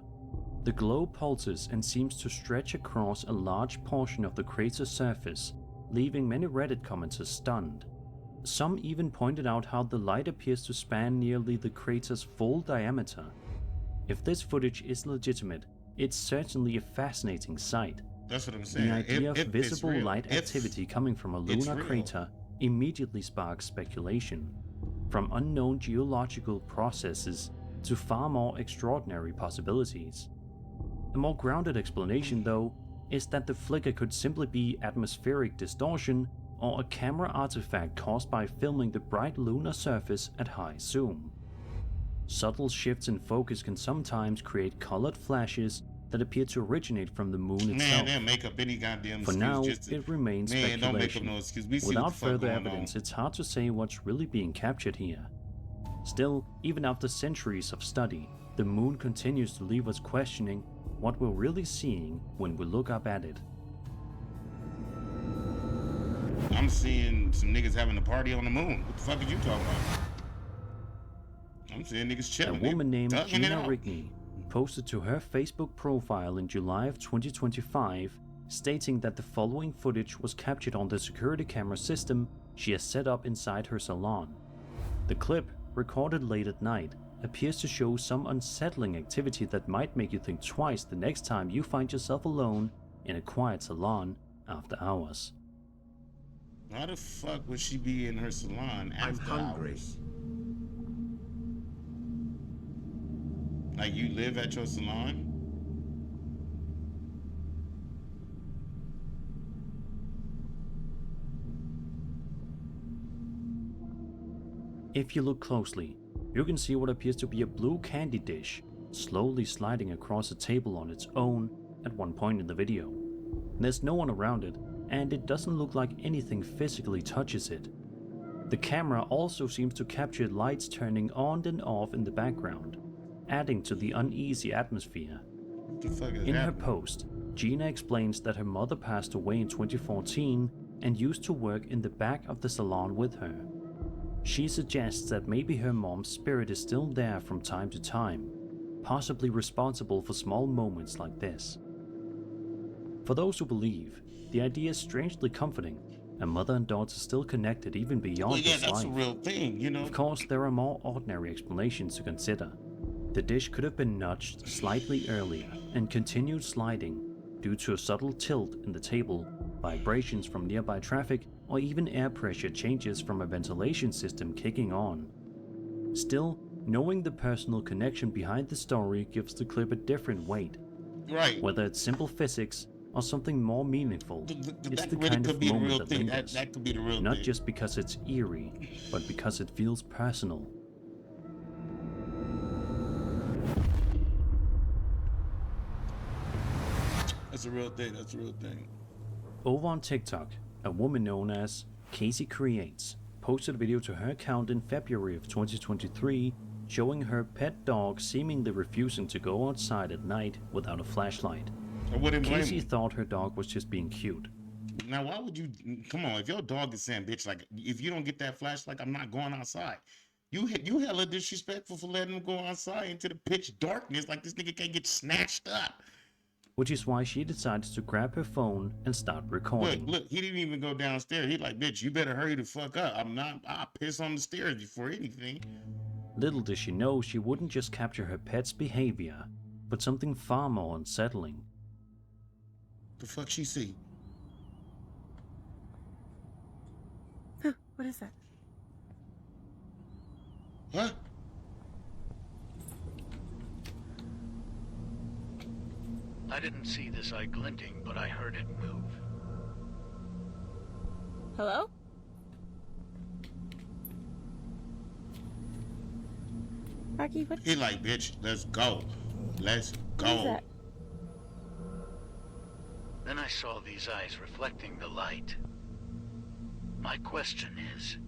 Speaker 1: The glow pulses and seems to stretch across a large portion of the crater's surface, leaving many Reddit commenters stunned. Some even pointed out how the light appears to span nearly the crater's full diameter. If this footage is legitimate, it's certainly a fascinating sight.
Speaker 2: That's what I'm saying.
Speaker 1: The idea of
Speaker 2: If it's
Speaker 1: visible
Speaker 2: real,
Speaker 1: light activity coming from a lunar crater immediately sparks speculation. From unknown geological processes to far more extraordinary possibilities. A more grounded explanation, though, is that the flicker could simply be atmospheric distortion or a camera artifact caused by filming the bright lunar surface at high zoom. Subtle shifts in focus can sometimes create colored flashes that appear to originate from the moon itself.
Speaker 2: Man, they'll make up any goddamn
Speaker 1: For
Speaker 2: excuse
Speaker 1: now,
Speaker 2: just to,
Speaker 1: it remains
Speaker 2: man,
Speaker 1: speculation.
Speaker 2: don't make up no excuse. We see
Speaker 1: Without
Speaker 2: what the fuck
Speaker 1: further
Speaker 2: going
Speaker 1: evidence,
Speaker 2: on.
Speaker 1: it's hard to say what's really being captured here. Still, even after centuries of study, the moon continues to leave us questioning what we're really seeing when we look up at it.
Speaker 2: I'm seeing some niggas having a party on the moon. What the fuck are you talking about? I'm seeing niggas
Speaker 1: A
Speaker 2: chilling.
Speaker 1: woman named
Speaker 2: thugging it
Speaker 1: Gina
Speaker 2: out.
Speaker 1: Rigney posted to her Facebook profile in July of 2025, stating that the following footage was captured on the security camera system she has set up inside her salon. The clip, recorded late at night, appears to show some unsettling activity that might make you think twice the next time you find yourself alone in a quiet salon after hours.
Speaker 2: How the fuck would she be in her salon after hours? Like, you live at your salon?
Speaker 1: If you look closely, you can see what appears to be a blue candy dish slowly sliding across a table on its own at one point in the video. There's no one around it, and it doesn't look like anything physically touches it. The camera also seems to capture lights turning on and off in the background, adding to the uneasy atmosphere.
Speaker 2: What the fuck is
Speaker 1: In her
Speaker 2: happening?
Speaker 1: post, Gina explains that her mother passed away in 2014 and used to work in the back of the salon with her. She suggests that maybe her mom's spirit is still there from time to time, possibly responsible for small moments like this. For those who believe, the idea is strangely comforting. A mother and daughter still connected even beyond
Speaker 2: Well, yeah,
Speaker 1: this
Speaker 2: that's
Speaker 1: life.
Speaker 2: a real thing, you know.
Speaker 1: Of course, there are more ordinary explanations to consider. The dish could have been nudged slightly earlier and continued sliding due to a subtle tilt in the table, vibrations from nearby traffic, or even air pressure changes from a ventilation system kicking on. Still, knowing the personal connection behind the story gives the clip a different weight.
Speaker 2: Right.
Speaker 1: Whether it's simple physics, or something more meaningful. It's the
Speaker 2: really
Speaker 1: kind
Speaker 2: could
Speaker 1: of
Speaker 2: be the
Speaker 1: moment
Speaker 2: real
Speaker 1: that
Speaker 2: thing.
Speaker 1: lingers,
Speaker 2: That could be the real
Speaker 1: not
Speaker 2: thing.
Speaker 1: just because it's eerie, but because it feels personal.
Speaker 2: That's a real thing. That's a real thing.
Speaker 1: Over on TikTok, a woman known as Casey Creates posted a video to her account in February of 2023 showing her pet dog seemingly refusing to go outside at night without a flashlight.
Speaker 2: I wouldn't blame
Speaker 1: Casey
Speaker 2: him.
Speaker 1: thought her dog was just being cute.
Speaker 2: Now, why would you? Come on, if your dog is saying, "Bitch," like if you don't get that flashlight, I'm not going outside. You hella disrespectful for letting him go outside into the pitch darkness. Like this nigga can't get snatched up.
Speaker 1: Which is why she decided to grab her phone and start recording.
Speaker 2: Look, he didn't even go downstairs. He like, bitch, you better hurry the fuck up. I'll piss on the stairs before anything.
Speaker 1: Little did she know she wouldn't just capture her pet's behavior, but something far more unsettling.
Speaker 2: The fuck she see?
Speaker 16: Huh, what is that?
Speaker 2: What?
Speaker 7: I didn't see this eye glinting, but I heard it move.
Speaker 16: Hello? Rocky, what?
Speaker 2: He like, bitch, let's go. Let's
Speaker 16: What is
Speaker 2: go.
Speaker 16: that?
Speaker 7: Then I saw these eyes reflecting the light. My question is,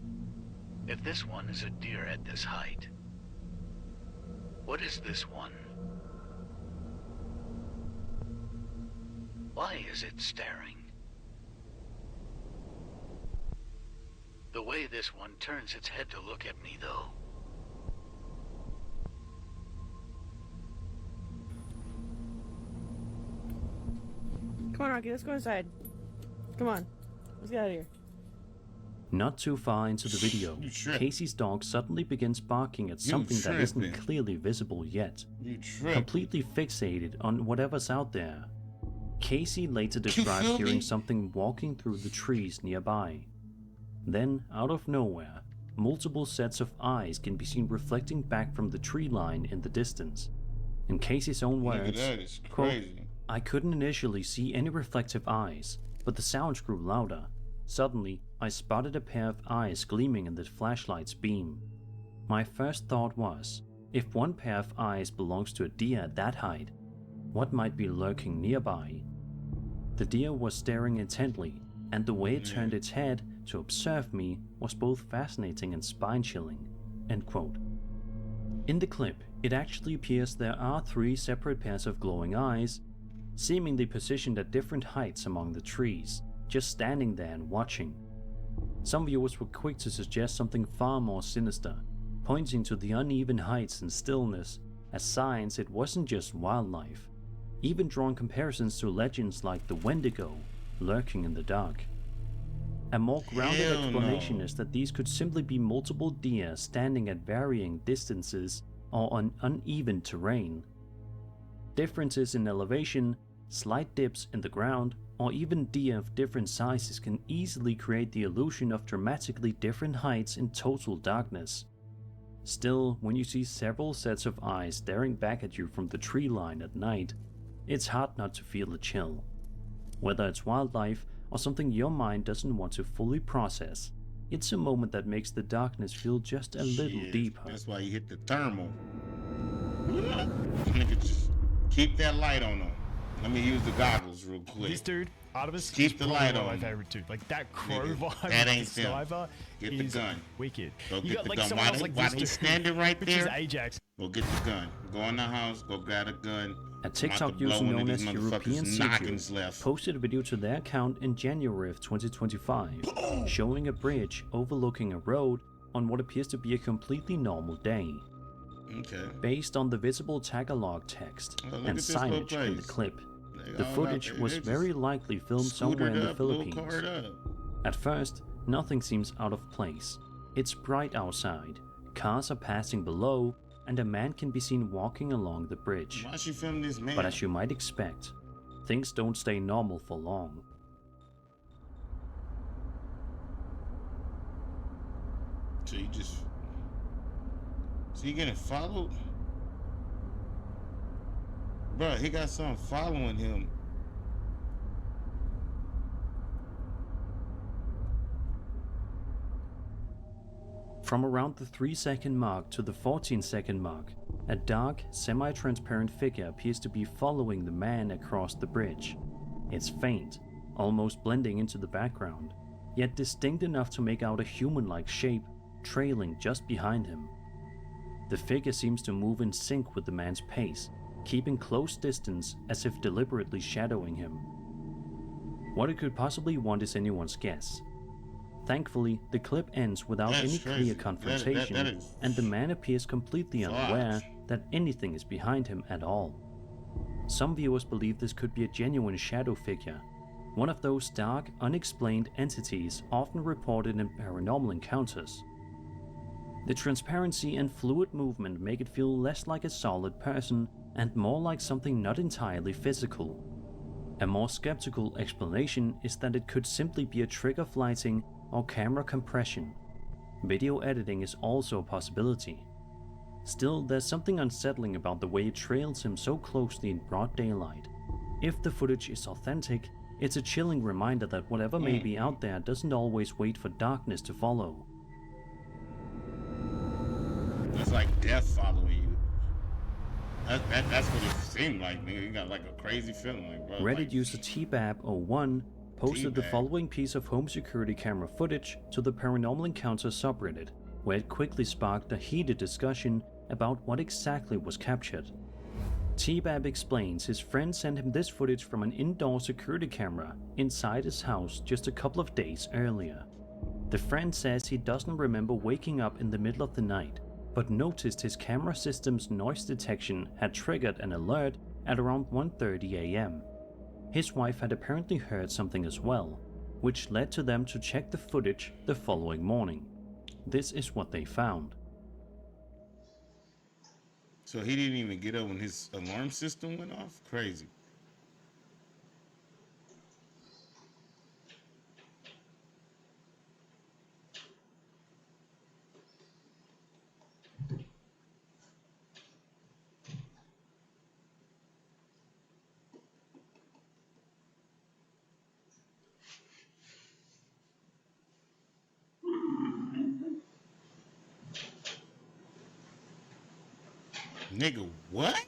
Speaker 7: if this one is a deer at this height, what is this one? Why is it staring? The way this one turns its head to look at me, though.
Speaker 16: Come on, Rocky, let's go inside. Come on. Let's get out of here.
Speaker 1: Not too far into the video, Casey's dog suddenly begins barking at something that isn't clearly visible yet, completely fixated on whatever's out there. Casey later described hearing something walking through the trees nearby. Then, out of nowhere, multiple sets of eyes can be seen reflecting back from the tree line in the distance. In Casey's own words,
Speaker 2: that is
Speaker 1: quote,
Speaker 2: crazy.
Speaker 1: I couldn't initially see any reflective eyes, but the sounds grew louder. Suddenly, I spotted a pair of eyes gleaming in the flashlight's beam. My first thought was, if one pair of eyes belongs to a deer at that height, what might be lurking nearby? The deer was staring intently, and the way it turned its head to observe me was both fascinating and spine-chilling. End quote. In the clip, it actually appears there are 3 separate pairs of glowing eyes, seemingly positioned at different heights among the trees, just standing there and watching. Some viewers were quick to suggest something far more sinister, pointing to the uneven heights and stillness as signs it wasn't just wildlife, even drawing comparisons to legends like the Wendigo lurking in the dark. A more grounded explanation is that these could simply be multiple deer standing at varying distances or on uneven terrain. Differences in elevation, slight dips in the ground, or even deer of different sizes can easily create the illusion of dramatically different heights in total darkness. Still, when you see several sets of eyes staring back at you from the tree line at night, it's hard not to feel a chill. Whether it's wildlife or something your mind doesn't want to fully process, it's a moment that makes the darkness feel just a little deeper.
Speaker 2: That's why you hit the thermal. Nigga, just keep that light on them. Let me use the goggles real quick.
Speaker 9: This dude, Artemis,
Speaker 2: keep the light on.
Speaker 9: My favorite too. Like that crowbar,
Speaker 2: that ain't
Speaker 9: the sniper
Speaker 2: Get the gun.
Speaker 9: Wicked.
Speaker 2: Go
Speaker 9: You
Speaker 2: get
Speaker 9: got
Speaker 2: the
Speaker 9: like
Speaker 2: gun.
Speaker 9: someone else like
Speaker 2: Why
Speaker 9: this
Speaker 2: they
Speaker 9: dude,
Speaker 2: standing right
Speaker 9: which is
Speaker 2: there?
Speaker 9: Ajax.
Speaker 2: Go get the gun. Go in the house. Go grab a gun.
Speaker 1: A TikTok user known as European Sigil posted a video to their account in January of 2025, showing a bridge overlooking a road on what appears to be a completely normal day.
Speaker 2: Okay.
Speaker 1: Based on the visible Tagalog text and signage in the clip, the footage was very likely filmed somewhere in the Philippines. At first, nothing seems out of place. It's bright outside, cars are passing below, and a man can be seen walking along the bridge.
Speaker 2: Why she film this man?
Speaker 1: But as you might expect, things don't stay normal for long.
Speaker 2: So you just... So you getting followed? Bro, he got something following him.
Speaker 1: From around the 3-second mark to the 14-second mark, a dark, semi-transparent figure appears to be following the man across the bridge. It's faint, almost blending into the background, yet distinct enough to make out a human-like shape trailing just behind him. The figure seems to move in sync with the man's pace, keeping close distance as if deliberately shadowing him. What it could possibly want is anyone's guess. Thankfully, the clip ends without any clear confrontation, and the man appears completely unaware that anything is behind him at all. Some viewers believe this could be a genuine shadow figure, one of those dark, unexplained entities often reported in paranormal encounters. The transparency and fluid movement make it feel less like a solid person and more like something not entirely physical. A more skeptical explanation is that it could simply be a trick of lighting or camera compression. Video editing is also a possibility. Still, there's something unsettling about the way it trails him so closely in broad daylight. If the footage is authentic, it's a chilling reminder that whatever may be out there doesn't always wait for darkness to follow.
Speaker 2: It's like death following you. That's what it seemed like, nigga. You got like a crazy feeling, like, bro.
Speaker 1: Reddit user TBAB01 posted the following piece of home security camera footage to the Paranormal Encounters subreddit, where it quickly sparked a heated discussion about what exactly was captured. TBAB explains his friend sent him this footage from an indoor security camera inside his house just a couple of days earlier. The friend says he doesn't remember waking up in the middle of the night, but noticed his camera system's noise detection had triggered an alert at around 1:30 a.m. His wife had apparently heard something as well, which led to them to check the footage the following morning. This is what they found.
Speaker 2: So he didn't even get up when his alarm system went off? Crazy. Nigga, what?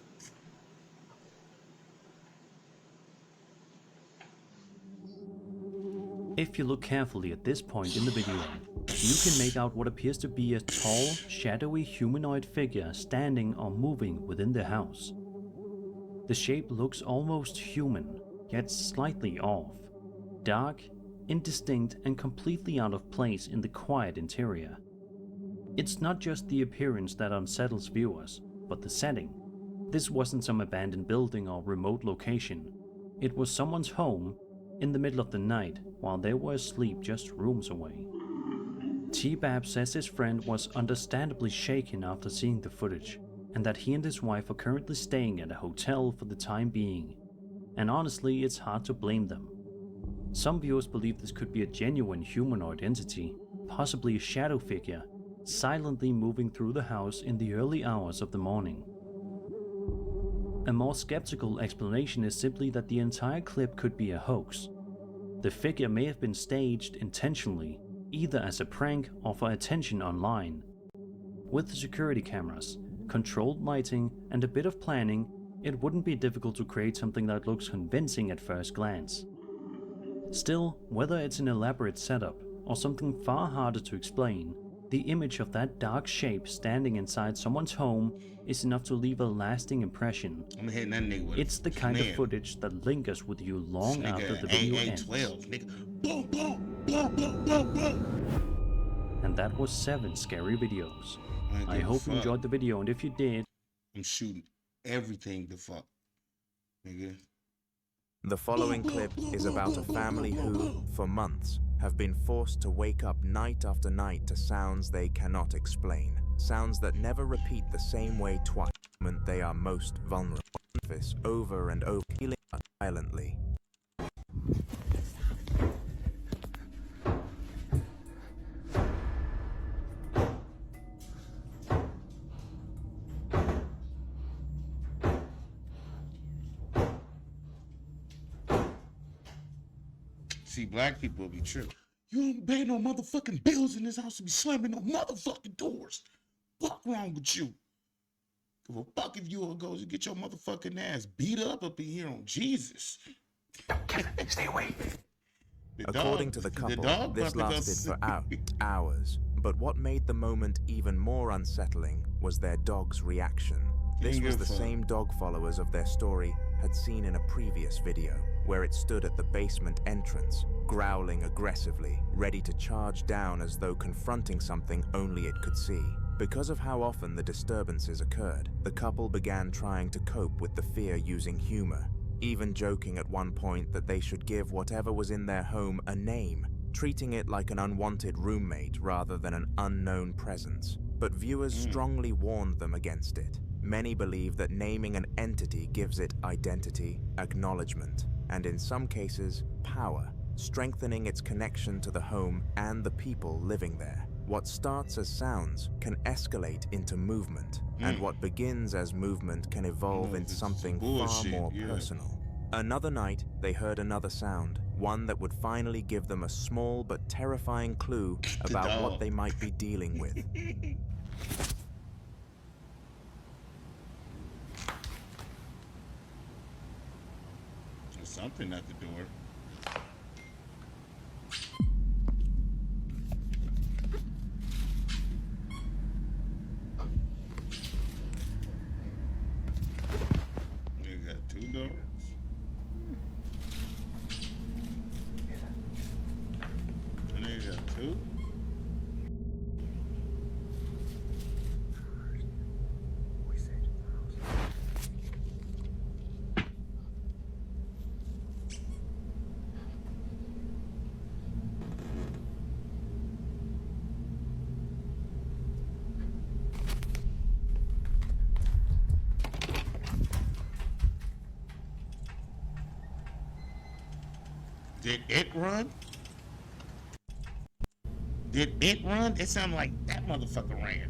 Speaker 1: If you look carefully at this point in the video, you can make out what appears to be a tall, shadowy humanoid figure standing or moving within the house. The shape looks almost human, yet slightly off. Dark, indistinct, and completely out of place in the quiet interior. It's not just the appearance that unsettles viewers, but the setting. This wasn't some abandoned building or remote location. It was someone's home in the middle of the night while they were asleep just rooms away. TBAB says his friend was understandably shaken after seeing the footage, and that he and his wife are currently staying at a hotel for the time being. And honestly, it's hard to blame them. Some viewers believe this could be a genuine humanoid entity, possibly a shadow figure, silently moving through the house in the early hours of the morning. A more skeptical explanation is simply that the entire clip could be a hoax. The figure may have been staged intentionally, either as a prank or for attention online. With the security cameras, controlled lighting, and a bit of planning, it wouldn't be difficult to create something that looks convincing at first glance. Still, whether it's an elaborate setup or something far harder to explain, the image of that dark shape standing inside someone's home is enough to leave a lasting impression.
Speaker 2: I'm hitting that nigga with
Speaker 1: It's the kind of footage that lingers with you long after the video ends.
Speaker 2: 12, nigga. Boom, boom, boom, boom, boom, boom.
Speaker 1: And that was 7 scary videos. I hope you enjoyed the video, and if you did,
Speaker 2: I'm shooting everything the fuck, nigga.
Speaker 8: The following clip is about a family who, for months, have been forced to wake up night after night to sounds they cannot explain. Sounds that never repeat the same way twice when they are most vulnerable. This over and over, healing violently.
Speaker 2: See, black people be tripping. You don't pay no motherfucking bills in this house to be slamming no motherfucking doors. Fuck wrong with you? Give a fuck if you all go to get your motherfucking ass beat up in here on Jesus.
Speaker 14: Kevin, stay away.
Speaker 8: According to the couple, this lasted for hours. But what made the moment even more unsettling was their dog's reaction. This was the same dog followers of their story had seen in a previous video, where it stood at the basement entrance, growling aggressively, ready to charge down as though confronting something only it could see. Because of how often the disturbances occurred, the couple began trying to cope with the fear using humor, even joking at one point that they should give whatever was in their home a name, treating it like an unwanted roommate rather than an unknown presence. But viewers strongly warned them against it. Many believe that naming an entity gives it identity, acknowledgement, and in some cases, power, strengthening its connection to the home and the people living there. What starts as sounds can escalate into movement, and what begins as movement can evolve into something far more personal. Another night, they heard another sound, one that would finally give them a small but terrifying clue about what they might be dealing with.
Speaker 2: There's something at the door. You got two doors. And then you got two. Did it run? Did it run? It sounded like that motherfucker ran.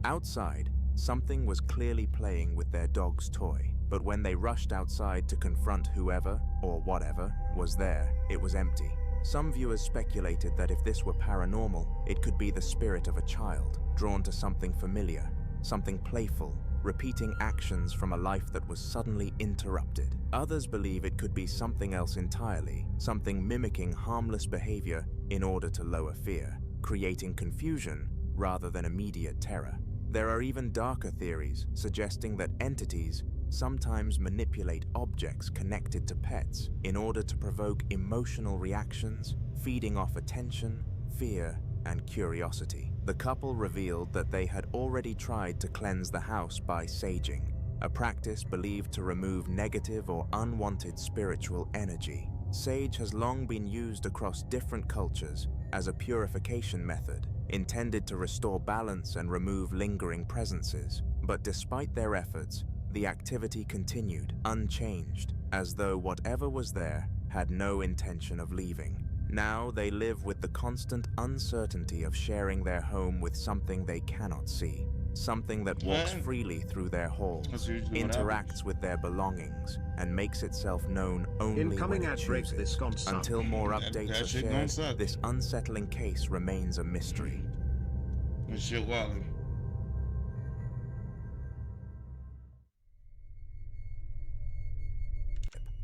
Speaker 8: Outside, something was clearly playing with their dog's toy, but when they rushed outside to confront whoever, or whatever, was there, it was empty. Some viewers speculated that if this were paranormal, it could be the spirit of a child, drawn to something familiar, something playful, repeating actions from a life that was suddenly interrupted. Others believe it could be something else entirely, something mimicking harmless behavior in order to lower fear, creating confusion rather than immediate terror. There are even darker theories suggesting that entities sometimes manipulate objects connected to pets in order to provoke emotional reactions, feeding off attention, fear, and curiosity. The couple revealed that they had already tried to cleanse the house by saging, a practice believed to remove negative or unwanted spiritual energy. Sage has long been used across different cultures as a purification method, intended to restore balance and remove lingering presences. But despite their efforts, the activity continued, unchanged, as though whatever was there had no intention of leaving. Now they live with the constant uncertainty of sharing their home with something they cannot see, something that walks freely through their halls, interacts with their belongings, and makes itself known only when it chooses. Until more updates are shared, this unsettling case remains a mystery.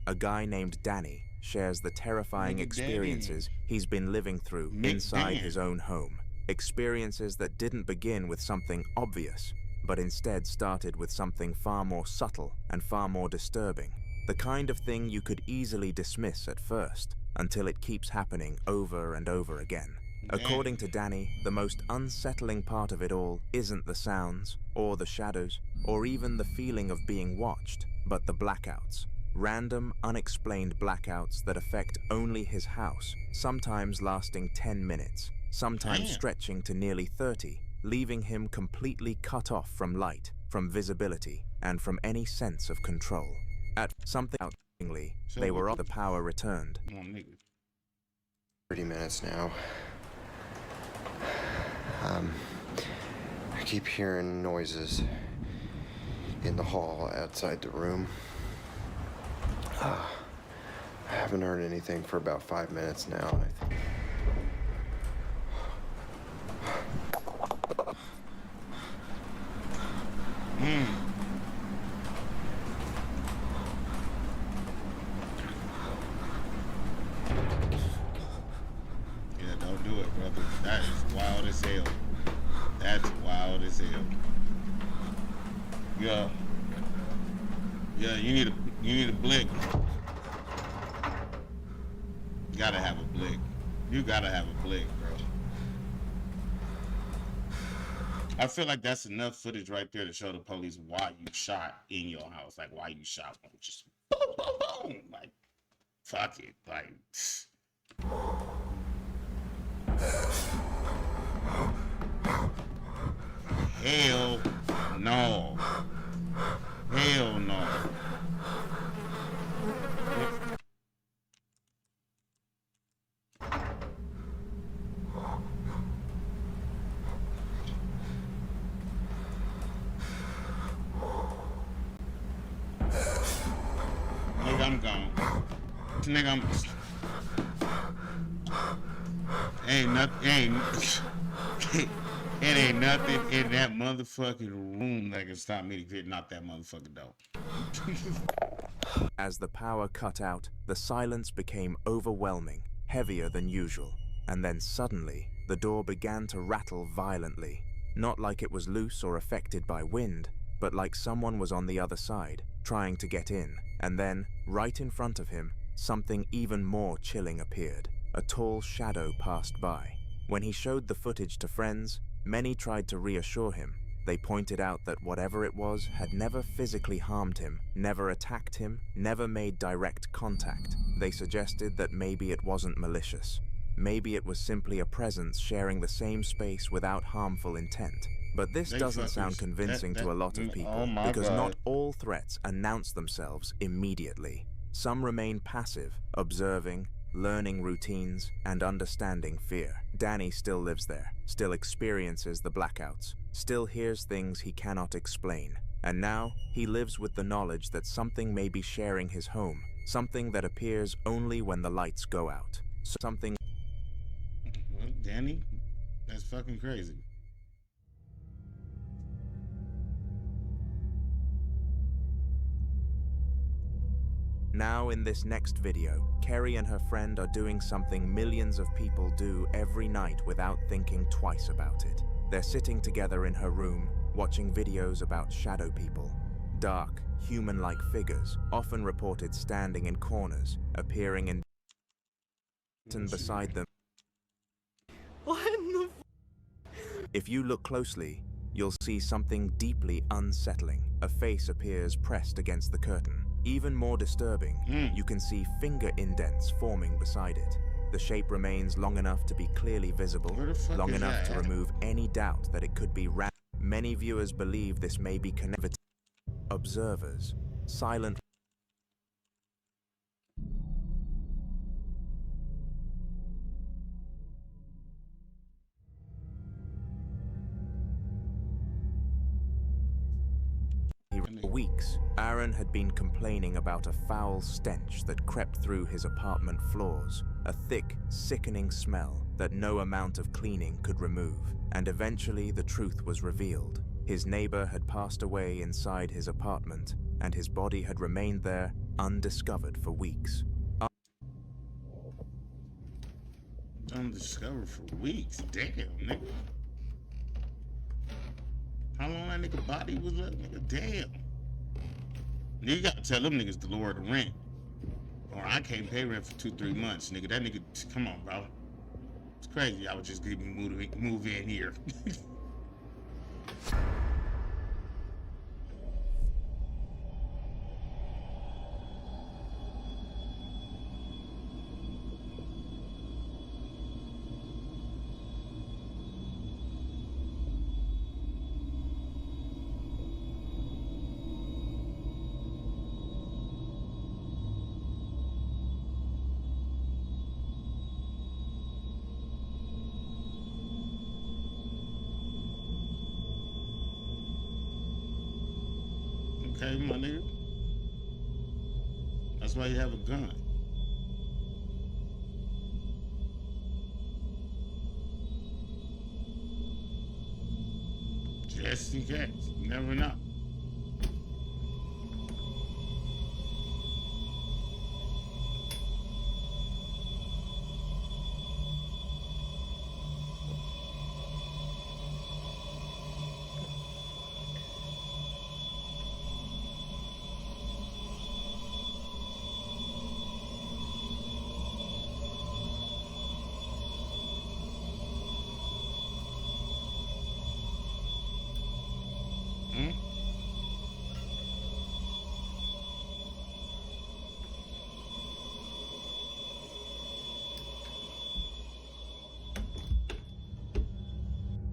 Speaker 8: A guy named Danny shares the terrifying experiences he's been living through inside his own home. Experiences that didn't begin with something obvious, but instead started with something far more subtle and far more disturbing. The kind of thing you could easily dismiss at first, until it keeps happening over and over again. According to Danny, the most unsettling part of it all isn't the sounds, or the shadows, or even the feeling of being watched, but the blackouts. Random, unexplained blackouts that affect only his house, sometimes lasting 10 minutes, sometimes stretching to nearly 30, leaving him completely cut off from light, from visibility, and from any sense of control. At something outingly, they were off, the power returned.
Speaker 10: 30 minutes now. I keep hearing noises in the hall outside the room. I haven't heard anything for about 5 minutes now. And I think
Speaker 2: Yeah, don't do it, brother. That is wild as hell. That's wild as hell. Yeah. Yeah, you need a blick. You gotta have a blick. You gotta have a blick, bro. I feel like that's enough footage right there to show the police why you shot in your house. Like, why you shot. Just boom, boom, boom. Like, fuck it. Like, hell no. Hell no. Nigga, I'm gone. Nigga, I'm... It ain't nothing in that motherfucking room that can stop me to knock that motherfucker down.
Speaker 8: As the power cut out, the silence became overwhelming, heavier than usual. And then suddenly, the door began to rattle violently. Not like it was loose or affected by wind, but like someone was on the other side, trying to get in. And then, right in front of him, something even more chilling appeared. A tall shadow passed by. When he showed the footage to friends, many tried to reassure him. They pointed out that whatever it was had never physically harmed him, never attacked him, never made direct contact. They suggested that maybe it wasn't malicious. Maybe it was simply a presence sharing the same space without harmful intent. But this doesn't sound convincing to a lot of people, because not all threats announce themselves immediately. Some remain passive, observing, learning routines, and understanding fear. Danny still lives there, still experiences the blackouts, still hears things he cannot explain. And now, he lives with the knowledge that something may be sharing his home, something that appears only when the lights go out. Something...
Speaker 2: Well, Danny, that's fucking crazy.
Speaker 8: Now in this next video, Kerry and her friend are doing something millions of people do every night without thinking twice about it. They're sitting together in her room, watching videos about shadow people. Dark, human-like figures, often reported standing in corners, appearing in beside them.
Speaker 16: What in the
Speaker 8: If you look closely, you'll see something deeply unsettling. A face appears pressed against the curtain. Even more disturbing, you can see finger indents forming beside it. The shape remains long enough to be clearly visible, long enough to remove any doubt that it could be random. Many viewers believe this may be connected. Observers, silent For weeks, Aaron had been complaining about a foul stench that crept through his apartment floors, a thick, sickening smell that no amount of cleaning could remove. And eventually the truth was revealed. His neighbor had passed away inside his apartment, and his body had remained there undiscovered for weeks.
Speaker 2: Undiscovered for weeks? Damn, nigga. How long that nigga body was up, nigga? Damn. You gotta tell them niggas to lower the rent. Or I can't pay rent for 2-3 months, nigga. That nigga, come on, bro. It's crazy. I would just give me move in here. Okay, my nigga. That's why you have a gun. Just in case. You never know.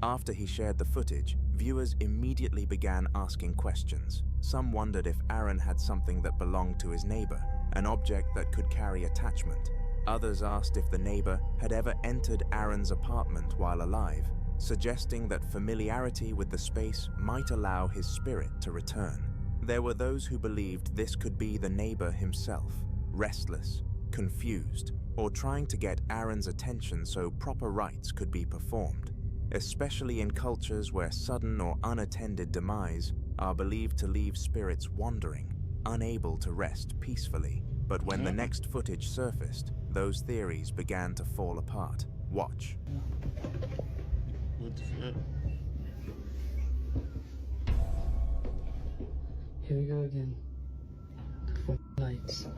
Speaker 8: After he shared the footage, viewers immediately began asking questions. Some wondered if Aaron had something that belonged to his neighbor, an object that could carry attachment. Others asked if the neighbor had ever entered Aaron's apartment while alive, suggesting that familiarity with the space might allow his spirit to return. There were those who believed this could be the neighbor himself, restless, confused, or trying to get Aaron's attention so proper rites could be performed, especially in cultures where sudden or unattended demise are believed to leave spirits wandering, unable to rest peacefully. But when the next footage surfaced, those theories began to fall apart. Watch.
Speaker 2: What the fuck?
Speaker 11: Here we go again. Lights.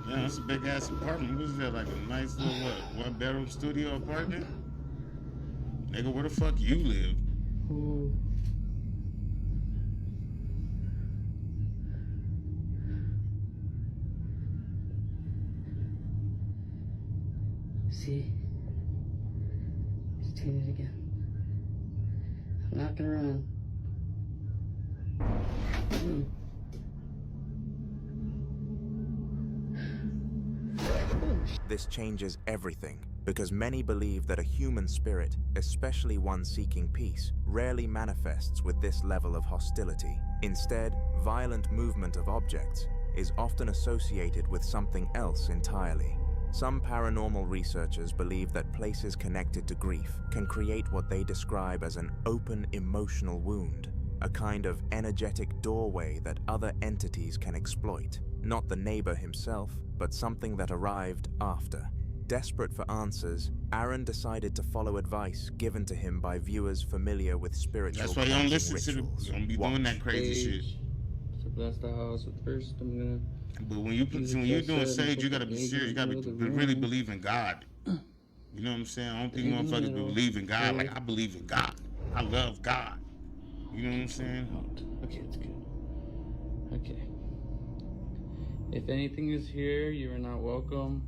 Speaker 2: Yeah, that's a big ass apartment. What is that, like a nice little what? 1 bedroom studio apartment? Nigga, where the fuck you live?
Speaker 11: Ooh. See? It's doing it again. I'm not gonna run.
Speaker 8: This changes everything, because many believe that a human spirit, especially one seeking peace, rarely manifests with this level of hostility. Instead, violent movement of objects is often associated with something else entirely. Some paranormal researchers believe that places connected to grief can create what they describe as an open emotional wound, a kind of energetic doorway that other entities can exploit. Not the neighbor himself, but something that arrived after. Desperate for answers, Aaron decided to follow advice given to him by viewers familiar with spiritual
Speaker 2: That's why you don't listen
Speaker 8: rituals.
Speaker 2: to the, don't be doing that crazy shit.
Speaker 11: So bless the house. But first, I'm gonna.
Speaker 2: But when you're doing sage, you gotta be serious. You gotta really believe in God. You know what I'm saying? I don't think motherfuckers believe in God like I believe in God. I love God. You know what I'm saying?
Speaker 11: Okay, it's good. Okay. If anything is here, you are not welcome.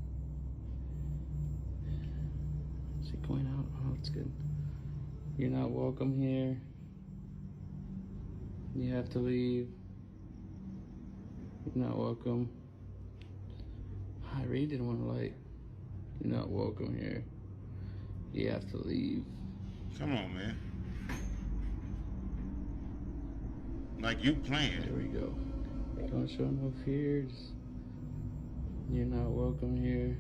Speaker 11: Is it going out? Oh, it's good. You're not welcome here. You have to leave. You're not welcome. I really didn't want to like. You're not welcome here. You have to leave.
Speaker 2: Come on, man. Like you playing.
Speaker 11: There we go. Don't show no fears. You're not welcome here.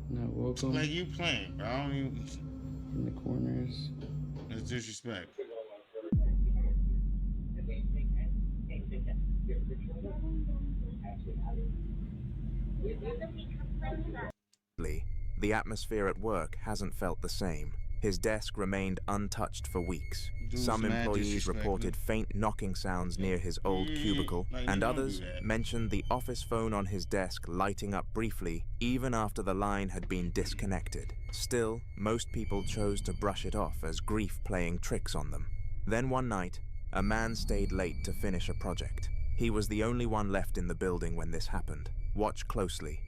Speaker 11: Not welcome.
Speaker 2: Like you playing, bro. I don't even.
Speaker 11: In the corners.
Speaker 2: That's disrespect.
Speaker 8: The atmosphere at work hasn't felt the same. His desk remained untouched for weeks. Some employees reported faint knocking sounds near his old cubicle, and others mentioned the office phone on his desk lighting up briefly even after the line had been disconnected. Still, most people chose to brush it off as grief playing tricks on them. Then one night, a man stayed late to finish a project. He was the only one left in the building when this happened. Watch closely.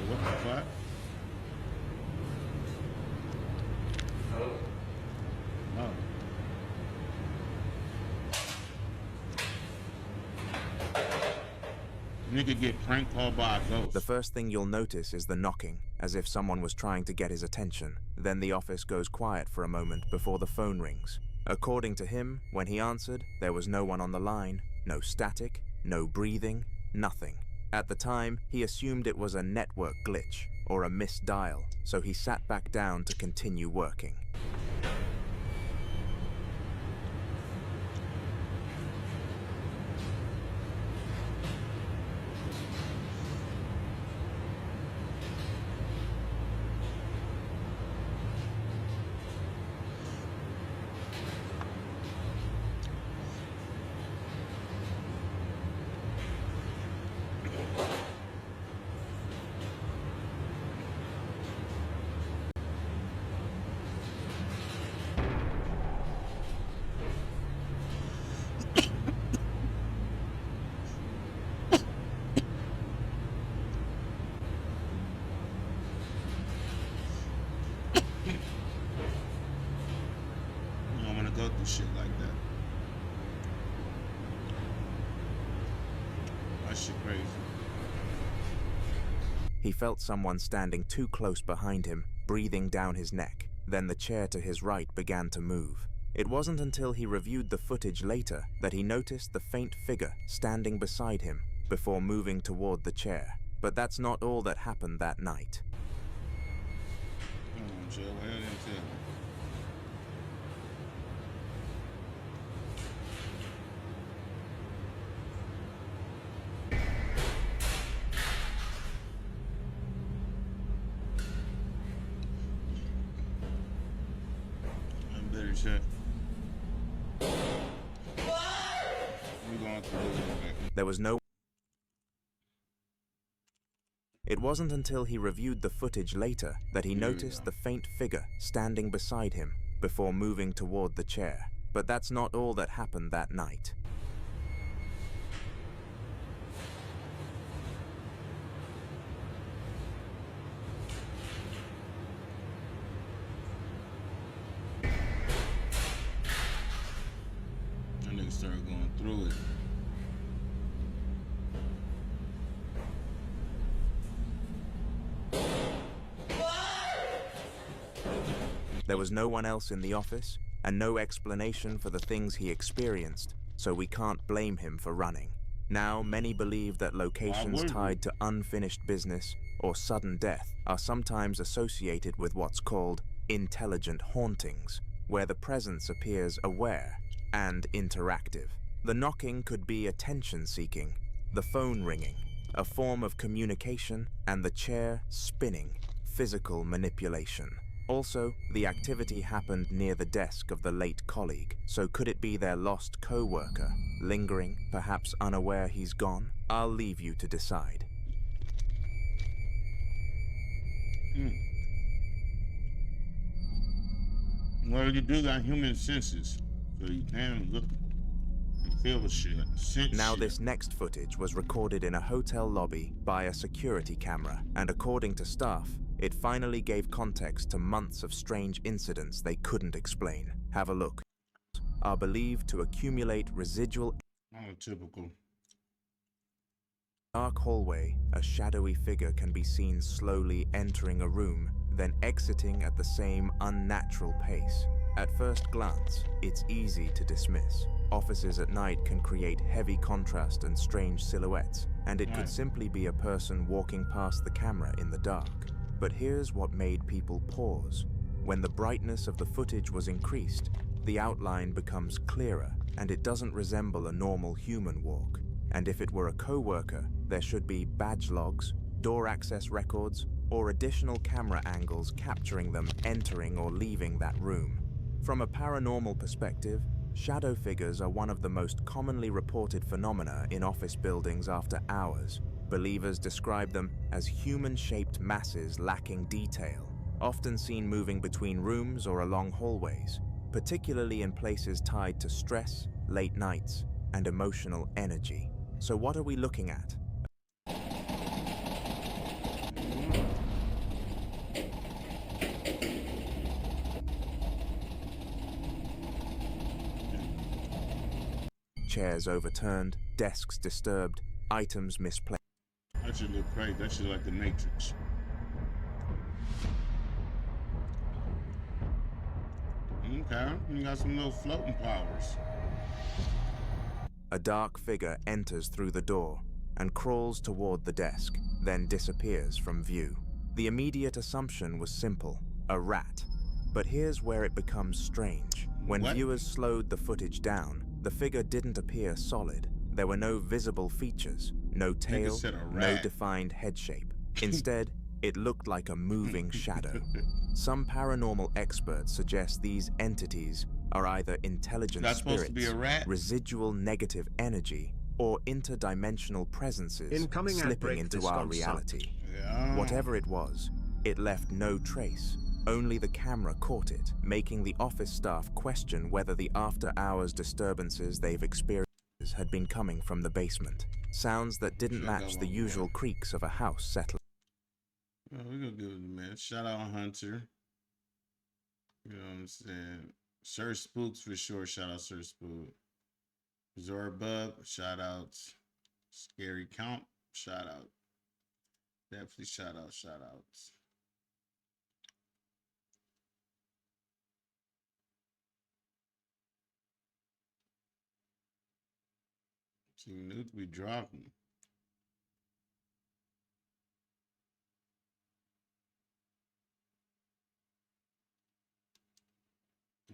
Speaker 2: What the fuck? No. Nigga get prank called by a ghost.
Speaker 8: The first thing you'll notice is the knocking, as if someone was trying to get his attention. Then the office goes quiet for a moment before the phone rings. According to him, when he answered, there was no one on the line, no static, no breathing, nothing. At the time, he assumed it was a network glitch or a missed dial, so he sat back down to continue working.
Speaker 2: Go through shit like that. That shit crazy.
Speaker 8: He felt someone standing too close behind him, breathing down his neck. Then the chair to his right began to move. It wasn't until he reviewed the footage later that he noticed the faint figure standing beside him before moving toward the chair. But that's not all that happened that night. There was no... It wasn't until he reviewed the footage later that he noticed the faint figure standing beside him before moving toward the chair. But that's not all that happened that night.
Speaker 2: That nigga started going through it.
Speaker 8: There was no one else in the office, and no explanation for the things he experienced, so we can't blame him for running. Now, many believe that locations tied to unfinished business or sudden death are sometimes associated with what's called intelligent hauntings, where the presence appears aware and interactive. The knocking could be attention-seeking, the phone ringing, a form of communication, and the chair spinning, physical manipulation. Also, the activity happened near the desk of the late colleague, so could it be their lost co-worker, lingering, perhaps unaware he's gone? I'll leave you to decide.
Speaker 2: Well, you do got human senses, so you can look and feel the shit.
Speaker 8: Now, this next footage was recorded in a hotel lobby by a security camera, and according to staff, it finally gave context to months of strange incidents they couldn't explain. Have a look. Are believed to accumulate residual...
Speaker 2: typical.
Speaker 8: Dark hallway, a shadowy figure can be seen slowly entering a room, then exiting at the same unnatural pace. At first glance, it's easy to dismiss. Offices at night can create heavy contrast and strange silhouettes, and it could simply be a person walking past the camera in the dark. But here's what made people pause. When the brightness of the footage was increased, the outline becomes clearer, and it doesn't resemble a normal human walk. And if it were a co-worker, there should be badge logs, door access records, or additional camera angles capturing them entering or leaving that room. From a paranormal perspective, shadow figures are one of the most commonly reported phenomena in office buildings after hours. Believers describe them as human-shaped masses lacking detail, often seen moving between rooms or along hallways, particularly in places tied to stress, late nights, and emotional energy. So what are we looking at? Chairs overturned, desks disturbed, items misplaced.
Speaker 2: That should look crazy. That should like the Matrix. Okay, you got some little floating powers.
Speaker 8: A dark figure enters through the door and crawls toward the desk, then disappears from view. The immediate assumption was simple, a rat. But here's where it becomes strange. When viewers slowed the footage down, the figure didn't appear solid. There were no visible features, no tail, no defined head shape. Instead, it looked like a moving shadow. Some paranormal experts suggest these entities are either intelligent spirits, residual negative energy, or interdimensional presences slipping into our reality. Whatever it was, it left no trace. Only the camera caught it, making the office staff question whether the after-hours disturbances they've experienced had been coming from the basement. Sounds that didn't match the usual creaks of a house settling.
Speaker 2: We're gonna give it a man. Shout out Hunter. You know what I'm saying? Sir Spooks for sure. Shout out Sir Spook. Zorbub, shout out. Scary Count, shout out. Definitely shout out, shout outs. See, new to be dropping.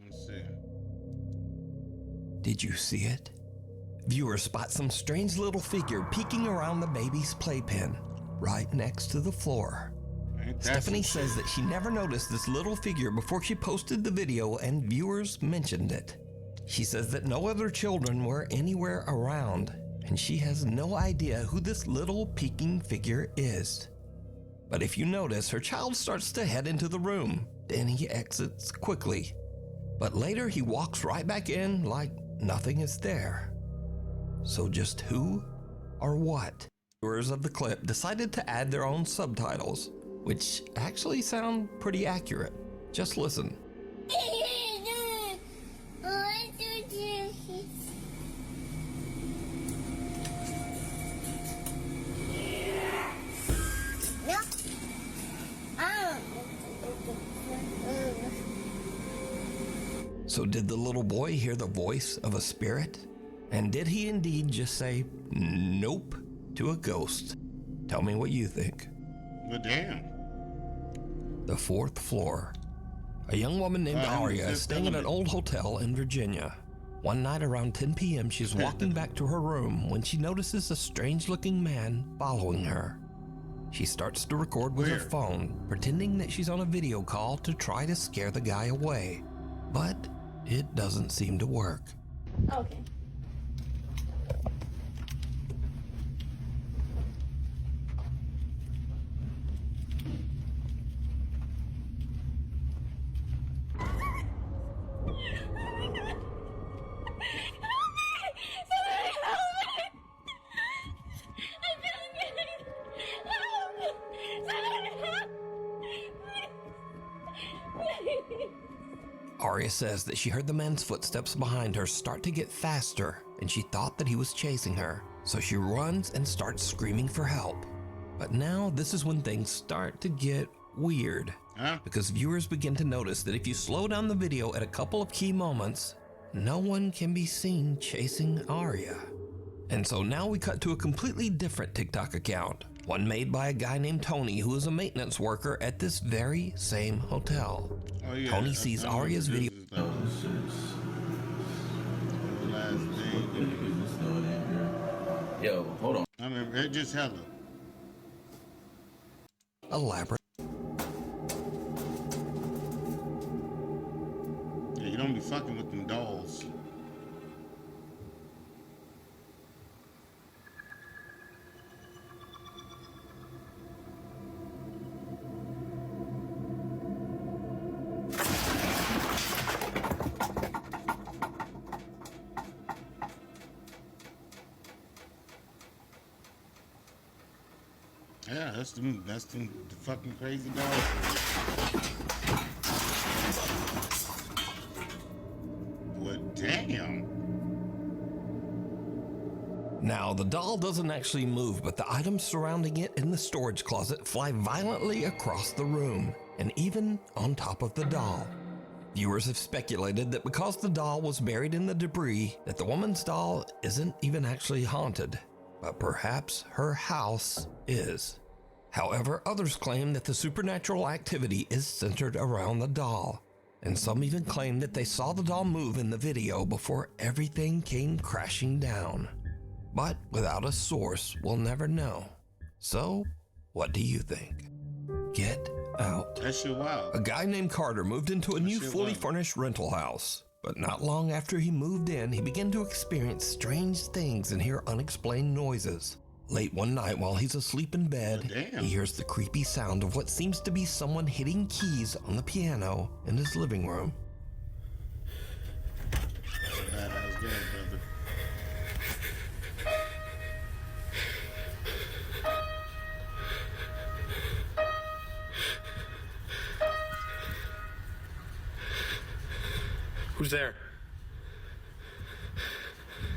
Speaker 2: Let's see.
Speaker 12: Did you see it? Viewers spot some strange little figure peeking around the baby's playpen, right next to the floor. Stephanie says that she never noticed this little figure before she posted the video and viewers mentioned it. She says that no other children were anywhere around, and she has no idea who this little peeking figure is. But if you notice, her child starts to head into the room, then he exits quickly. But later he walks right back in like nothing is there. So just who or what? Viewers of the clip decided to add their own subtitles, which actually sound pretty accurate. Just listen. So did the little boy hear the voice of a spirit? And did he indeed just say nope to a ghost? Tell me what you think.
Speaker 2: Well, damn.
Speaker 12: The fourth floor. A young woman named Aria is staying at an old hotel in Virginia. One night around 10 p.m. she's walking back to her room when she notices a strange-looking man following her. She starts to record with her phone, pretending that she's on a video call to try to scare the guy away. But it doesn't seem to work.
Speaker 17: Okay.
Speaker 12: Aria says that she heard the man's footsteps behind her start to get faster, and she thought that he was chasing her. So she runs and starts screaming for help. But now this is when things start to get weird. because viewers begin to notice that if you slow down the video at a couple of key moments, no one can be seen chasing Arya. And so now we cut to a completely different TikTok account, one made by a guy named Tony who is a maintenance worker at this very same hotel.
Speaker 2: Oh, yeah.
Speaker 12: Tony sees Arya's video.
Speaker 13: Yo, hold on.
Speaker 2: I mean, it just hella.
Speaker 12: Elaborate.
Speaker 2: Yeah, you don't be fucking with them dolls. Yeah, that's the fucking crazy dog. What? Damn.
Speaker 12: Now, the doll doesn't actually move, but the items surrounding it in the storage closet fly violently across the room, and even on top of the doll. Viewers have speculated that because the doll was buried in the debris, that the woman's doll isn't even actually haunted, but perhaps her house is. However, others claim that the supernatural activity is centered around the doll, and some even claim that they saw the doll move in the video before everything came crashing down. But without a source, we'll never know. So, what do you think? Get out.
Speaker 2: That shit wild.
Speaker 12: A guy named Carter moved into a new fully furnished rental house. But not long after he moved in, he began to experience strange things and hear unexplained noises. Late one night while he's asleep in bed, he hears the creepy sound of what seems to be someone hitting keys on the piano in his living room.
Speaker 13: Who's there?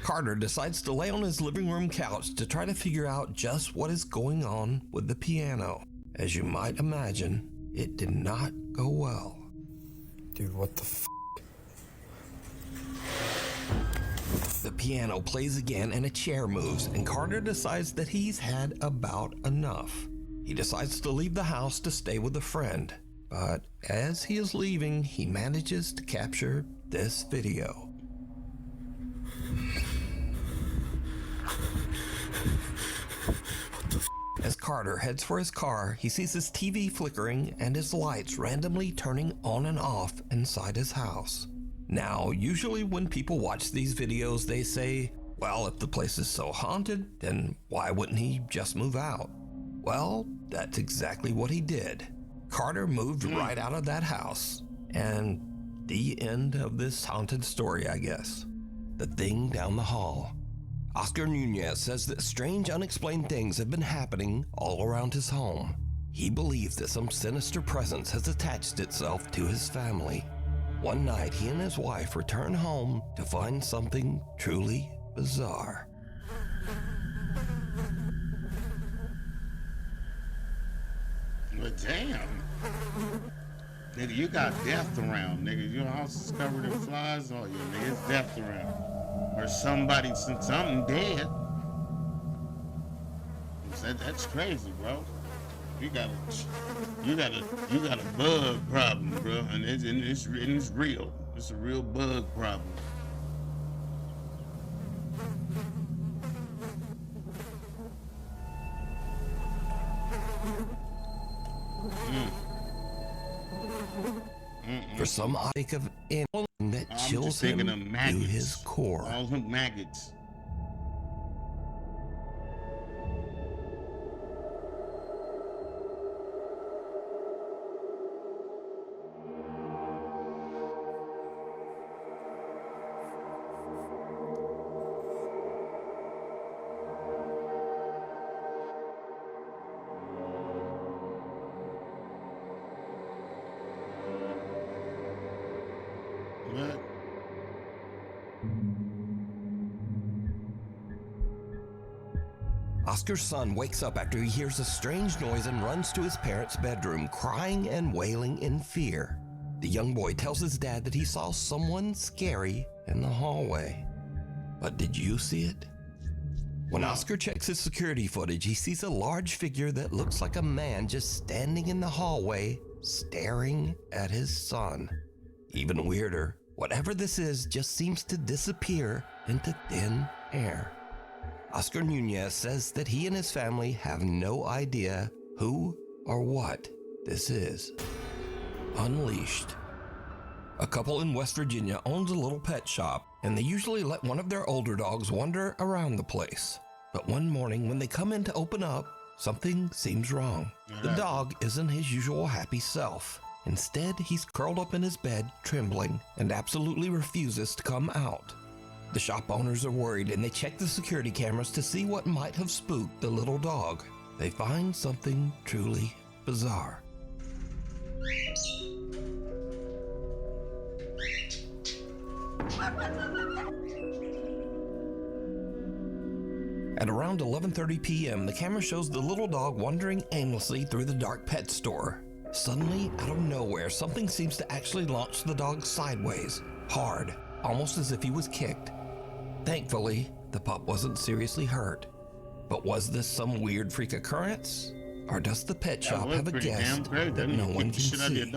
Speaker 12: Carter decides to lay on his living room couch to try to figure out just what is going on with the piano. As you might imagine, it did not go well.
Speaker 10: Dude, what the f?
Speaker 12: The piano plays again and a chair moves, and Carter decides that he's had about enough. He decides to leave the house to stay with a friend, but as he is leaving, he manages to capture this video. As Carter heads for his car, he sees his TV flickering and his lights randomly turning on and off inside his house. Now, usually when people watch these videos, they say, well, if the place is so haunted, then why wouldn't he just move out? Well, that's exactly what he did. Carter moved right out of that house. And the end of this haunted story, I guess. The thing down the hall. Oscar Nunez says that strange, unexplained things have been happening all around his home. He believes that some sinister presence has attached itself to his family. One night, he and his wife return home to find something truly bizarre.
Speaker 2: Well, damn. Nigga, you got death around, nigga. Your house is covered in flies. Oh, yeah, nigga, it's death around. Or somebody, something dead. That's crazy, bro. You got a bug problem, bro, and it's real. It's a real bug problem.
Speaker 12: For some, I think of anything that chills him to his core.
Speaker 2: All them maggots.
Speaker 12: Oscar's son wakes up after he hears a strange noise and runs to his parents' bedroom, crying and wailing in fear. The young boy tells his dad that he saw someone scary in the hallway. But did you see it? When Oscar checks his security footage, he sees a large figure that looks like a man just standing in the hallway, staring at his son. Even weirder, whatever this is just seems to disappear into thin air. Oscar Nunez says that he and his family have no idea who or what this is. Unleashed. A couple in West Virginia owns a little pet shop, and they usually let one of their older dogs wander around the place. But one morning when they come in to open up, something seems wrong. The dog isn't his usual happy self. Instead, he's curled up in his bed, trembling, and absolutely refuses to come out. The shop owners are worried and they check the security cameras to see what might have spooked the little dog. They find something truly bizarre. At around 11:30 p.m., the camera shows the little dog wandering aimlessly through the dark pet store. Suddenly, out of nowhere, something seems to actually launch the dog sideways, hard, almost as if he was kicked. Thankfully, the pup wasn't seriously hurt. But was this some weird freak occurrence? Or does the pet shop have a guest that no one can see?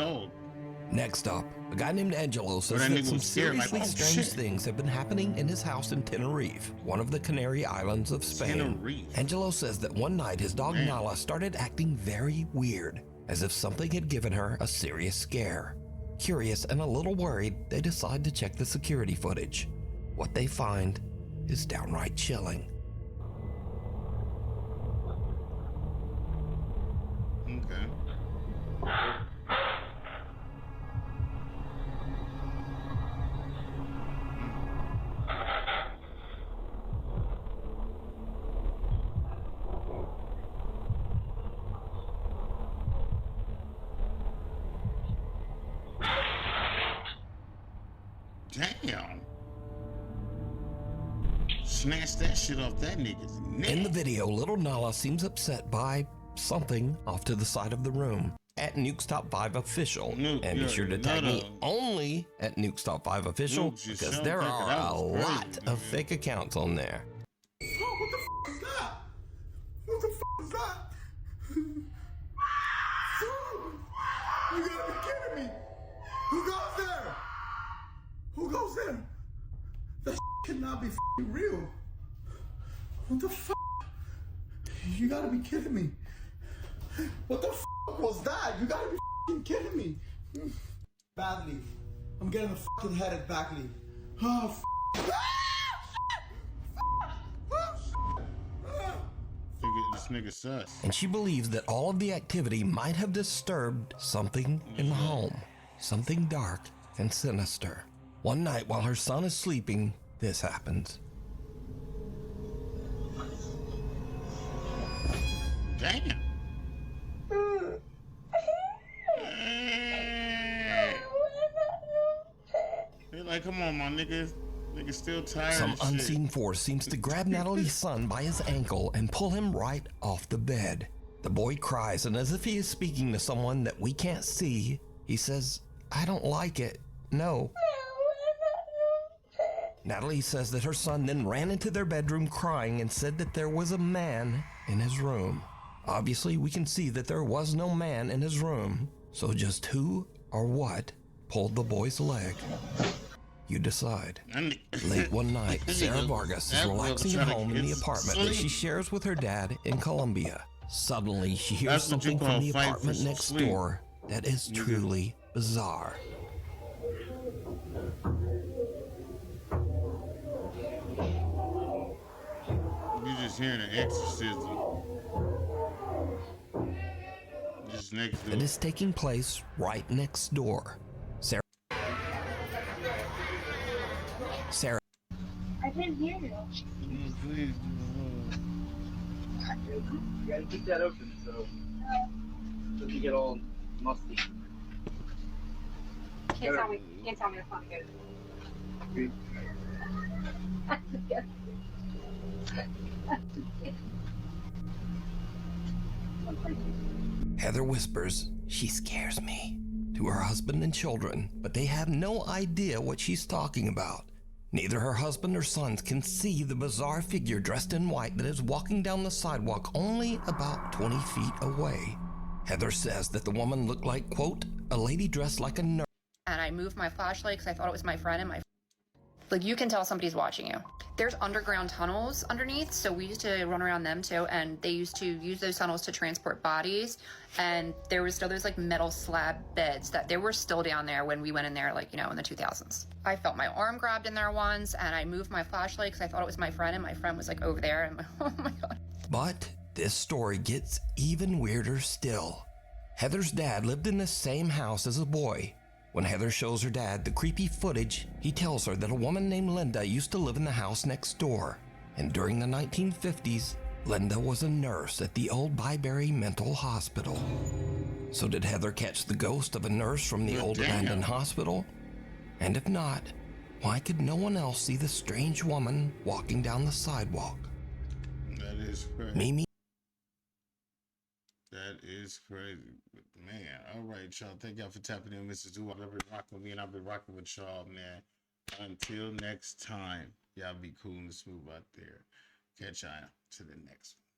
Speaker 12: Next up, a guy named Angelo says that some seriously strange things have been happening in his house in Tenerife, one of the Canary Islands of Spain. Angelo says that one night his dog Nala started acting very weird, as if something had given her a serious scare. Curious and a little worried, they decide to check the security footage. What they find is downright chilling.
Speaker 2: Okay. Damn. Snatch that shit off that nigga's neck.
Speaker 12: In the video, little Nala seems upset by something off to the side of the room. At Nuke's Top 5 Official. And be sure to tag me only at Nuke's Top 5 Official, because there are a lot of fake accounts on there.
Speaker 20: Oh, what the f is that? What the f is that? You gotta be kidding me. Who goes there? Who goes there? That cannot be f***ing real. What the f***? You gotta be kidding me. What the f*** was that? You gotta be f***ing kidding me. Badly. I'm getting the f***ing headed badly. Oh, f***.
Speaker 2: This nigga sus.
Speaker 12: And she believes that all of the activity might have disturbed something in the home. Something dark and sinister. One night while her son is sleeping, this happens.
Speaker 2: Damn. They're like, come on, my nigga. Nigga's still tired.
Speaker 12: Some unseen force seems to grab Natalie's son by his ankle and pull him right off the bed. The boy cries, and as if he is speaking to someone that we can't see, he says, "I don't like it. No." Natalie says that her son then ran into their bedroom crying and said that there was a man in his room. Obviously, we can see that there was no man in his room, so just who or what pulled the boy's leg? You decide. Late one night, Sarah Vargas is relaxing at home in the apartment that she shares with her dad in Colombia. Suddenly, she hears something from the apartment next door that is truly bizarre.
Speaker 2: You're just hearing an exorcism. Just next door.
Speaker 12: It is taking place right next door. Sarah.
Speaker 17: I didn't hear you.
Speaker 13: You gotta keep that open so it doesn't get all musty.
Speaker 17: Can't tell me it's not good.
Speaker 12: Heather whispers she scares me to her husband and children, but they have no idea what she's talking about. Neither her husband or sons can see the bizarre figure dressed in white that is walking down the sidewalk only about 20 feet away. Heather says that the woman looked like, quote, a lady dressed like a nurse.
Speaker 4: And I moved my flashlight because I thought it was my friend, and like, you can tell somebody's watching you. There's underground tunnels underneath, so we used to run around them too, and they used to use those tunnels to transport bodies, and there was still those like metal slab beds that they were still down there when we went in there, like, you know, in the 2000s. I felt my arm grabbed in there once, and I moved my flashlight because I thought it was my friend, and my friend was like over there, and oh my God.
Speaker 12: But this story gets even weirder still. Heather's dad lived in the same house as a boy. When Heather shows her dad the creepy footage, he tells her that a woman named Linda used to live in the house next door. And during the 1950s, Linda was a nurse at the old Byberry Mental Hospital. So did Heather catch the ghost of a nurse from the old abandoned hospital? And if not, why could no one else see the strange woman walking down the sidewalk?
Speaker 2: That is crazy.
Speaker 12: Mimi.
Speaker 2: That is crazy. Man, all right, y'all. Thank y'all for tapping in, MRZUWAPTV. I've been rocking with me, and I've been rocking with y'all, man. Until next time, y'all be cool and smooth out there. Catch y'all to the next one.